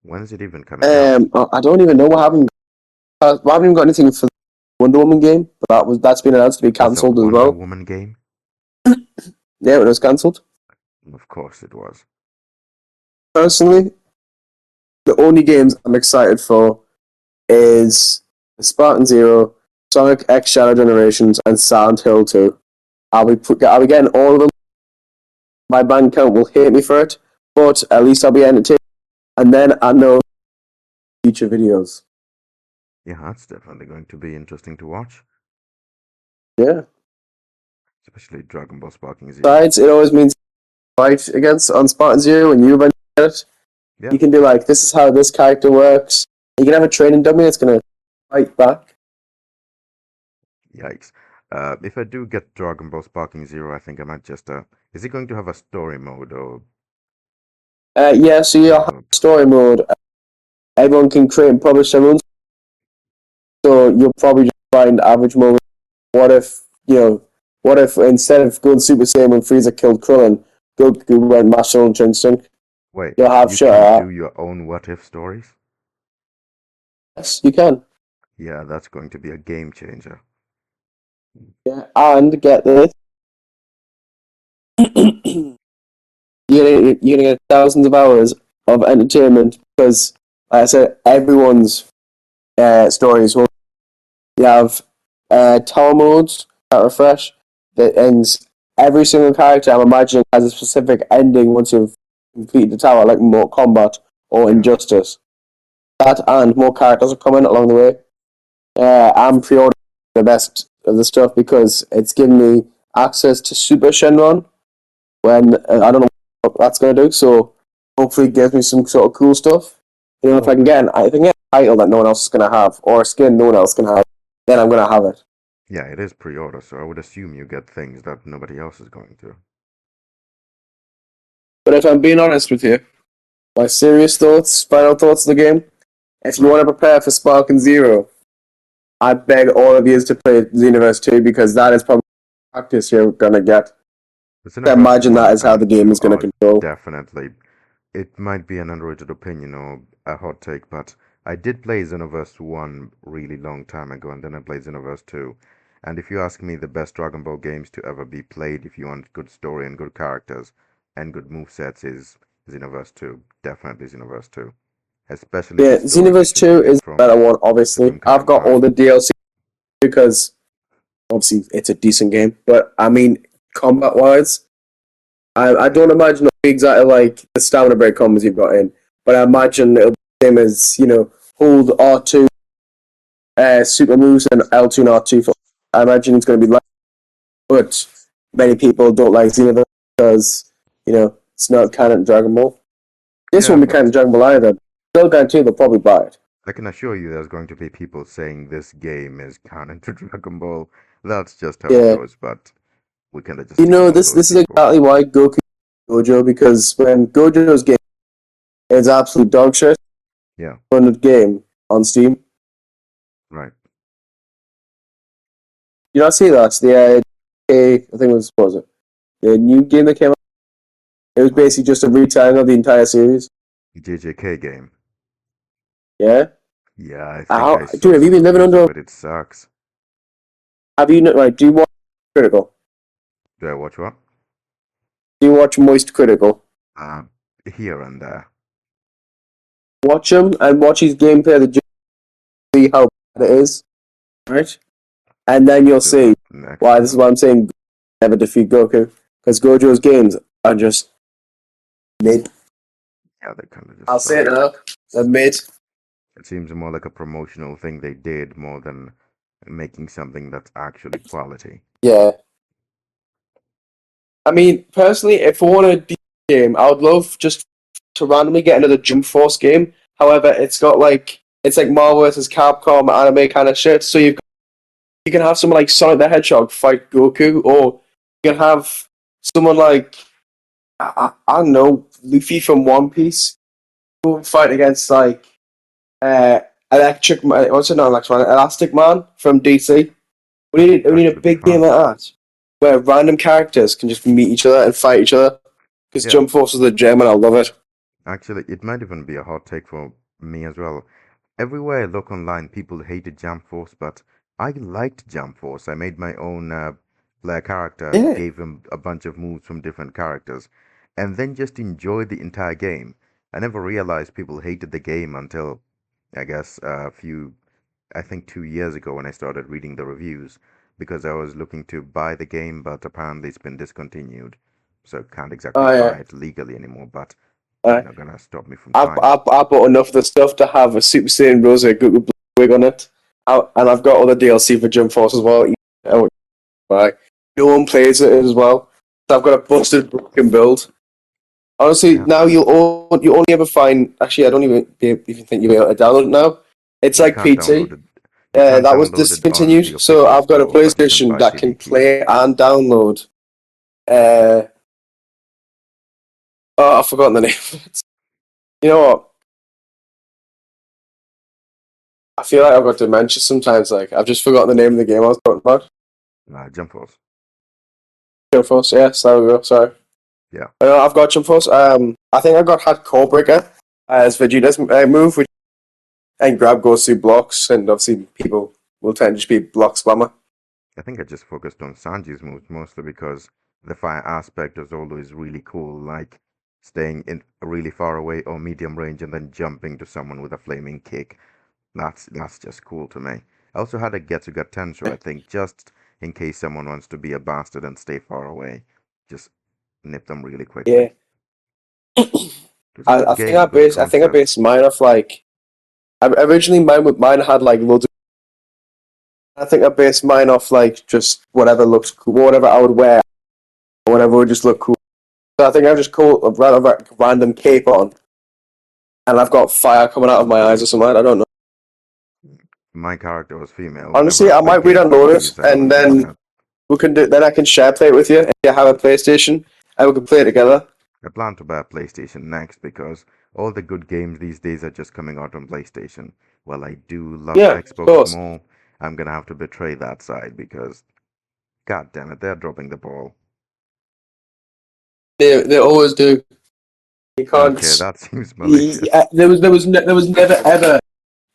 When's it even coming out?
I don't even know what happened. I haven't even got anything for the Wonder Woman game, but that's been announced to be
There's a
cancelled as
Wonder
well.
Woman game?
Yeah, it was cancelled.
Of course it was.
Personally, the only games I'm excited for is Spartan Zero, Sonic X Shadow Generations, and Silent Hill 2. I'll be getting all of them. My bank account will hate me for it, but at least I'll be entertained. And then I know future videos.
Yeah, that's definitely going to be interesting to watch.
Yeah.
Especially Dragon Ball Sparking Zero.
Besides, it always means fight against on Spartan Zero when you eventually get it.
Yeah.
You can be like, this is how this character works. You can have a training dummy that's going to fight back.
Yikes. If I do get Dragon Ball Sparking Zero, I think I might just, is it going to have a story mode or?
Yeah, so you have story mode. Everyone can create and publish their own. So you'll probably just find average moments. What if instead of going Super Saiyan when Frieza killed Krillin, Goku went Master Ultra Instinct?
Wait,
You'll have
you can
sure.
do your own what if stories?
Yes, you can.
Yeah, that's going to be a game changer.
Yeah, and get this. You're gonna get thousands of hours of entertainment because, like I said, everyone's stories will. You have tower modes that refresh that ends every single character. I'm imagining has a specific ending once you've completed the tower, like Mortal Kombat or
Yeah.
Injustice. that and more characters are coming along the way. I'm pre-ordering the best of the stuff because it's giving me access to Super Shenron when I don't know what that's going to do. So hopefully it gives me some sort of cool stuff. You know, if I can get if I can get a title that no one else is going to have or a skin no one else can have, then I'm going to have it.
Yeah, it is pre-order, so I would assume you get things that nobody else is going to.
But if I'm being honest with you, my serious thoughts, final thoughts of the game, if you want to prepare for Sparking Zero, I beg all of you to play Xenoverse 2 because that is probably the practice you're going to get.
The
I
Cineverse
imagine
1
that is how the
and
game
2
is going to
are
control.
definitely. It might be an underrated opinion or a hot take, but I did play Xenoverse 1 really long time ago, and then I played Xenoverse 2. And if you ask me the best Dragon Ball games to ever be played, if you want good story and good characters and good movesets, is Xenoverse 2. Definitely Xenoverse 2. Especially
Yeah,
the story
Xenoverse
missions
2
you
is
get
the better one, obviously.
from
I've
current
got all
time.
the DLC because obviously it's a decent game. But I mean, combat wise, I don't imagine it'll be exactly like the stamina break combos you've got in, but I imagine it'll be the same as, hold R2 super moves and L2 and R2 for. I imagine it's going to be like, but many people don't like Xenoverse because, it's not canon Dragon Ball. This
Yeah,
won't be canon
but
Dragon Ball either. Still guarantee they'll probably buy it.
I can assure you there's going to be people saying this game is canon to Dragon Ball. That's just how it
Yeah.
goes, but we can just ignore those
This is
people.
exactly why Goku Gojo, because when Gojo's game is absolute dog shit,
Yeah,
on the game on Steam,
right.
you not see that? I think it was, what was it? The new game that came out? It was basically just a retelling of the entire series.
JJK game.
Yeah?
Yeah, I think
How,
I saw
dude, have you
some
been living
reviews
under
of
a...
it. It sucks.
Have you, right, do you watch Critical?
Do I watch what?
Do you watch Moist Critical?
Uh, Here and there.
Watch him and watch his gameplay of the game, see how bad it is, right? And then
I'll
you'll
do
see
that next
why this is
time.
why I'm saying never defeat Goku. Because Gojo's games are just mid.
Yeah, they kind of
I'll
just
say it
suck.
now. They're mid.
It seems more like a promotional thing they did more than making something that's actually quality.
Yeah. I mean, personally, if I want a decent game, I would love just to randomly get another Jump Force game. However, it's like Marvel vs. Capcom anime kind of shit. So you can have someone like Sonic the Hedgehog fight Goku, or you can have someone like I don't know, Luffy from One Piece who fight against like uh Electric Man, what's it not Electric Man, Elastic Man from DC.
That would
We need a
actually be
big game
fun.
like that where random characters can just meet each other and fight each other. Because
Yeah,
Jump Force is the gem and I love it.
actually, it might even be a hot take for me as well. Everywhere I look online, people hated Jump Force, but I liked Jump Force. I made my own player character,
Yeah.
gave him a bunch of moves from different characters, and then just enjoyed the entire game. I never realized people hated the game until, I guess, I think 2 years ago when I started reading the reviews, because I was looking to buy the game, but apparently it's been discontinued. So can't exactly
Oh
buy
yeah.
it legally anymore, but
Uh,
not gonna stop me from
I,
trying.
I, I bought enough of the stuff to have a Super Saiyan Rose Goku wig on it. And I've got all the DLC for Jump Force as well. I won't buy. No one plays it as well. So I've got a busted broken build. Honestly,
Yeah,
now you only ever find. Actually, I don't even think you'll be able to download it now. It's
you
like
can't
PT.
download it. You can't
That was
download it on the
discontinued. So
official
I've got a
store, but you can
PlayStation
buy
that can
PDP.
play and download. Uh, oh, I've forgotten the name of it. You know what? I feel like I've got dementia sometimes. Like I've just forgotten the name of the game I was talking about.
Jump Force.
Jump Force, yes, there we go. Sorry.
Yeah.
I've got Jump Force. I think I got had Core Breaker as Vegeta's move, which and grab goes through blocks, and obviously people will tend to just be block spammer.
I think I just focused on Sanji's moves mostly because the fire aspect was always really cool, like staying in really far away or medium range and then jumping to someone with a flaming kick. That's just cool to me. I also had a Getsuga Tensho, I think, just in case someone wants to be a bastard and stay far away. Just nip them really quickly.
Yeah,
It was a good game, good
I think I
concept.
based mine off like Originally, mine had like loads of. I think I based mine off like just whatever looks cool, whatever I would wear, whatever would just look cool. So I think I've just caught a random cape on, and I've got fire coming out of my eyes or something. I don't know.
My character was female.
Honestly,
Whenever I
I
play
might
gameplay,
re-download
she
it,
used to have a
and
cape.
then we can do. Then I can share play it with you, and you have a PlayStation, and we can play it together.
I plan to buy a PlayStation next because all the good games these days are just coming out on PlayStation. While I do love
Yeah, of
Xbox
course.
more, I'm gonna have to betray that side because, god damn it, they're dropping the ball.
They always do. You
Okay,
can't.
that seems malicious.
There was never ever,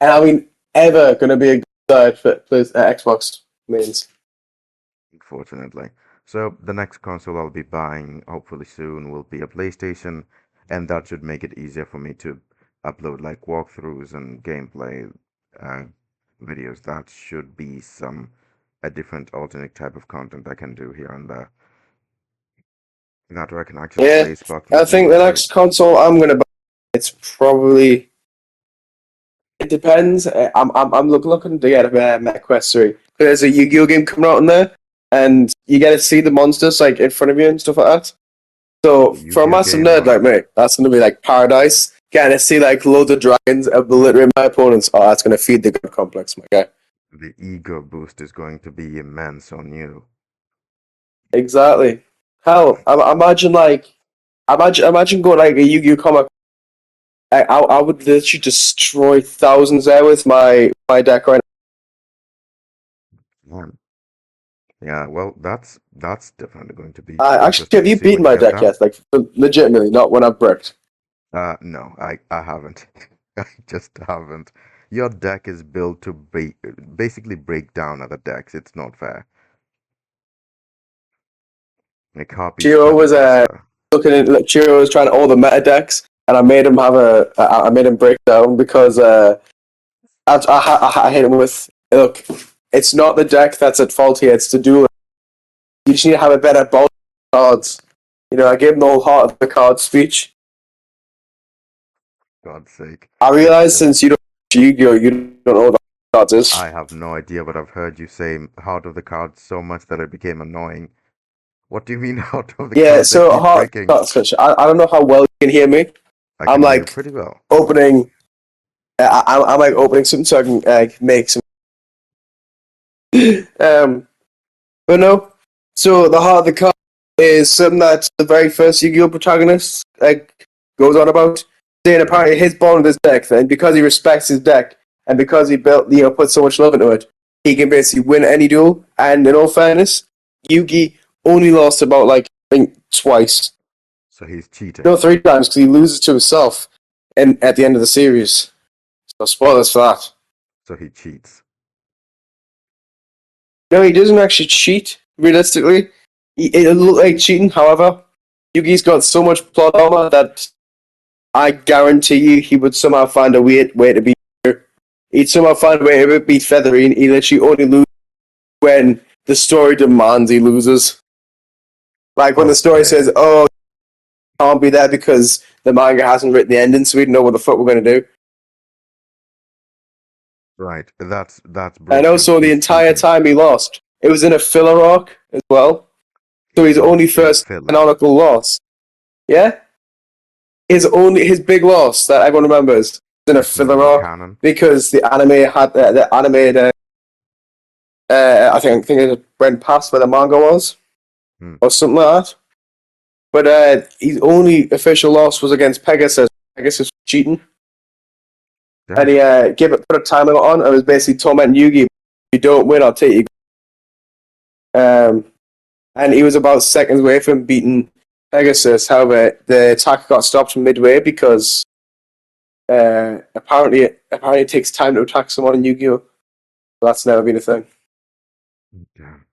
and I mean ever, going to be a good side for Xbox means.
Unfortunately. So the next console I'll be buying, hopefully soon, will be a PlayStation, and that should make it easier for me to upload like walkthroughs and gameplay uh, videos. That should be a different alternate type of content I can do here and there. That way I can actually
Yeah,
play Sparking
I think
Zero
the
too.
next console I'm going to buy, it's probably. It depends. I'm looking to get a MetaQuest 3. There's a Yu-Gi-Oh game coming out in there, and you get to see the monsters like in front of you and stuff like that. So
The
for a
Yu-Gi-Oh
massive
game,
nerd like
right?
me, that's gonna be like paradise. Getting to see like loads of dragons obliterate my opponents. Oh, that's gonna feed the god complex, my guy.
The ego boost is going to be immense on you.
Exactly. Hell, imagine like, imagine going like a Yu-Gi-Oh comic. I would literally destroy thousands there with my deck right
Man. Yeah, well, that's definitely going to be
now. Actually,
interesting
have
to
you
see
beaten
when you
my
get
deck
that.
yet? Like legitimately, not when I've bricked.
No, I haven't. I just haven't. Your deck is built to basically break down other decks. It's not fair. Like Harpy's
Chiro
Feather
was
Duster.
looking at Chiro was trying all the meta decks, and I made him I made him break down because I hit him with look. It's not the deck that's at fault here. It's the duel. You just need to have a better ball cards. You know, I gave him the whole heart of the card speech.
God's sake.
I
It's
realized
just
since you don't Yu-Gi-Oh, you don't know what the cards is.
I have no idea, but I've heard you say Heart of the Cards so much that it became annoying. What do you mean Heart of the
Yeah,
Cards? They
so
keep
heart
breaking.
card switch. I don't know how well you can hear me.
I
I'm
can hear you
like
pretty well.
opening. I'm like opening something so I can make some. Um, but no. So the heart of the card is something that the very first Yu-Gi-Oh protagonist goes on about, saying
Right.
apparently his bond with his deck, and because he respects his deck, and because he put so much love into it, he can basically win any duel. And in all fairness, Yugi only lost about like I think twice,
So he's cheating.
no, three times because he loses to himself, and at the end of the series. So spoilers for that.
So he cheats.
No, he doesn't actually cheat. Realistically, it'll look like cheating. However, Yugi's got so much plot armor that I guarantee you he would somehow find a weird way to beat her. He'd somehow find a way to beat Feathery, and he literally only loses when the story demands he loses. Like when the story
Okay.
says, "Oh, can't be there because the manga hasn't written the ending, so we don't know what the fuck we're gonna do."
Right. That's
And
broken.
also, the
He's
entire
cheating.
time he lost, it was in a filler arc as well. So
He
his only
lost in
first
filler.
canonical loss, yeah, his big loss that everyone remembers in a
It's not
filler
in
arc
canon.
because the anime had the anime. I think it went past where the manga was
Hmm.
or something like that. But his only official loss was against Pegasus. Pegasus was cheating, and
Damn.
he put a timer on and was basically tormenting Yugi. If you don't win, I'll take you. And he was about seconds away from beating Pegasus. However, the attack got stopped midway because apparently it takes time to attack someone in Yu-Gi-Oh. That's never been a thing.
Damn.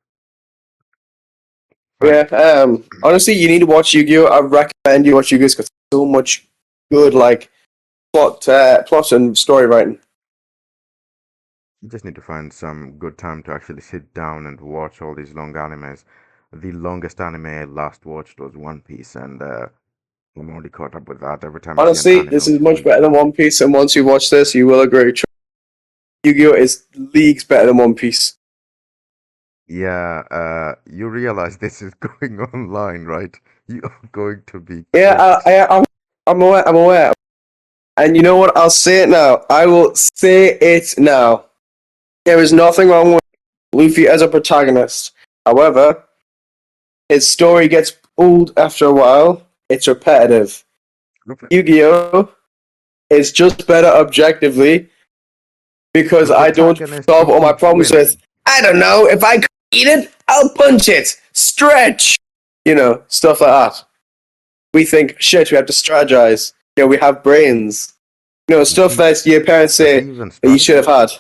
Yeah.
Right.
Honestly, you need to watch Yu-Gi-Oh. I recommend you watch Yu-Gi-Oh. It's got so much good like plot and story writing.
You just need to find some good time to actually sit down and watch all these long animes. The longest anime I last watched was One Piece, and I'm already caught up with that. Every time I see an
Honestly,
anime,
this
I'll
is
just
much
leave
better
it.
than One Piece, and once you watch this, you will agree. Yu-Gi-Oh is leagues better than One Piece.
Yeah, you realize this is going online, right? You are going to be
Yeah,
clipped.
I'm aware. I'm aware. And you know what? I'll say it now. I will say it now. There is nothing wrong with Luffy as a protagonist. However, his story gets old after a while. It's repetitive. Yu-Gi-Oh is just better objectively because
The
I don't
protagonist
solve
who
all my
keeps
problems with,
winning.
I don't know, if I could eat it, I'll punch it. Stretch. You know, stuff like that. We think, shit, we have to strategize. You know, we have brains. You know,
Does
stuff
he?
that your parents
Does he
say
even
that you should have
strategize?
had.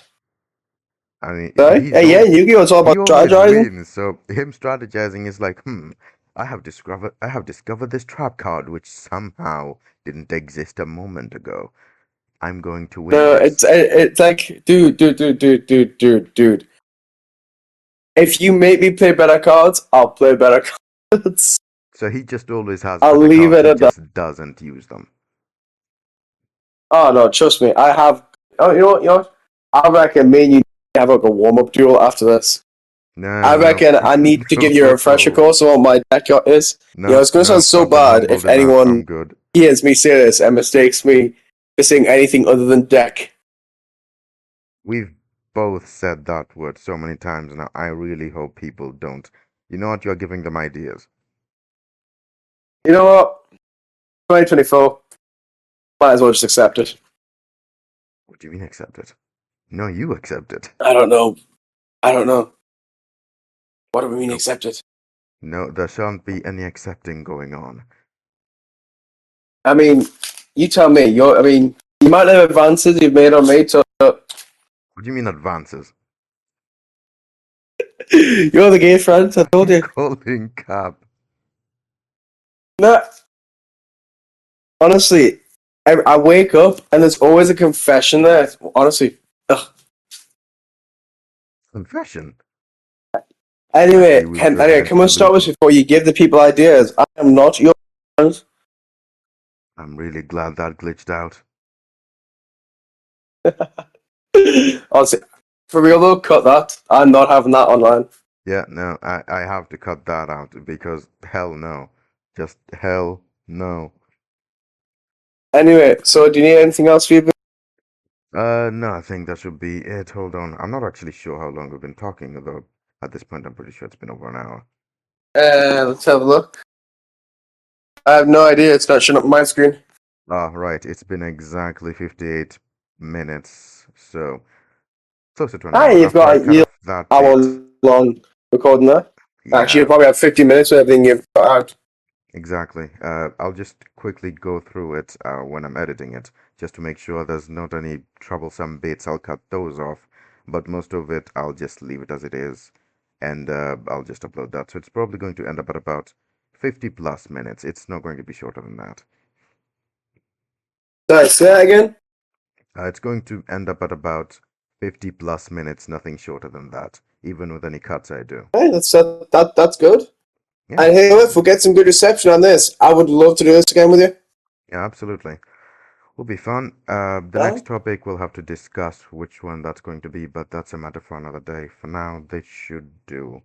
I mean,
Sorry?
he's
Hey, yeah,
all
Yu-Gi-Oh! It's all
he
about
always
strategizing.
wins. So him strategizing is like, I have discovered this trap card which somehow didn't exist a moment ago. I'm going to win
No,
this.
it's like, dude. If you make me play better cards, I'll play better cards.
So he just always has
I'll
better
leave
cards.
it
He
at that.
just doesn't use them.
Oh no, trust me, I have. Oh, you know what? I reckon me and you have like a warm-up duel after this.
No,
I
no,
reckon I need to give you a refresher
no,
course on what my deck is. You know,
no,
it's going to sound
no.
so
I've been
bad
humbled
if
enough. I'm
anyone
good.
hears me say this and mistakes me for saying anything other than deck.
We've both said that word so many times now. I really hope people don't. You know what? You're giving them ideas.
You know what? 2024, might as well just accept it.
What do you mean accept it? No, you accept it.
I don't know. I don't know. What do we mean
Nope.
accept it?
No, there shan't be any accepting going on.
I mean, you tell me. I mean, you might have advances you've made on me, so
What do you mean advances?
you're the gay friend. I told
I'm
you.
calling Cap.
No, honestly, I wake up and there's always a confession there. Honestly, ugh.
Confession.
Anyway,
Actually, we'll go
anyway,
ahead and
can we start
delete
with
it.
before you give the people ideas? I am not your friend.
I'm really glad that glitched out.
Honestly, for real though, cut that. I'm not having that online.
Yeah, no, I have to cut that out because hell no. Just hell no.
Anyway, so do you need anything else for you?
No, I think that should be it. Hold on. I'm not actually sure how long we've been talking, although at this point I'm pretty sure it's been over an hour.
Let's have a look. I have no idea. It's not showing up on my screen.
Ah, right. It's been exactly 58 minutes, so closer to an
Ah,
hour.
you've
After I
got
cut
your
off that bit,
hour-long recording there. Actually, you
yeah,
probably have 50 minutes with everything you've got out.
exactly. I'll just quickly go through it when I'm editing it, just to make sure there's not any troublesome bits. I'll cut those off, but most of it I'll just leave it as it is, and I'll just upload that. So it's probably going to end up at about 50 plus minutes. It's not going to be shorter than that.
Sorry, say that again?
It's going to end up at about 50 plus minutes, nothing shorter than that, even with any cuts I do.
Hey, that's good.
Yeah,
And hey, if we get some good reception on this, I would love to do this again with you.
yeah, absolutely. Will be fun. The
Yeah?
next topic we'll have to discuss which one that's going to be, but that's a matter for another day. For now, they should do.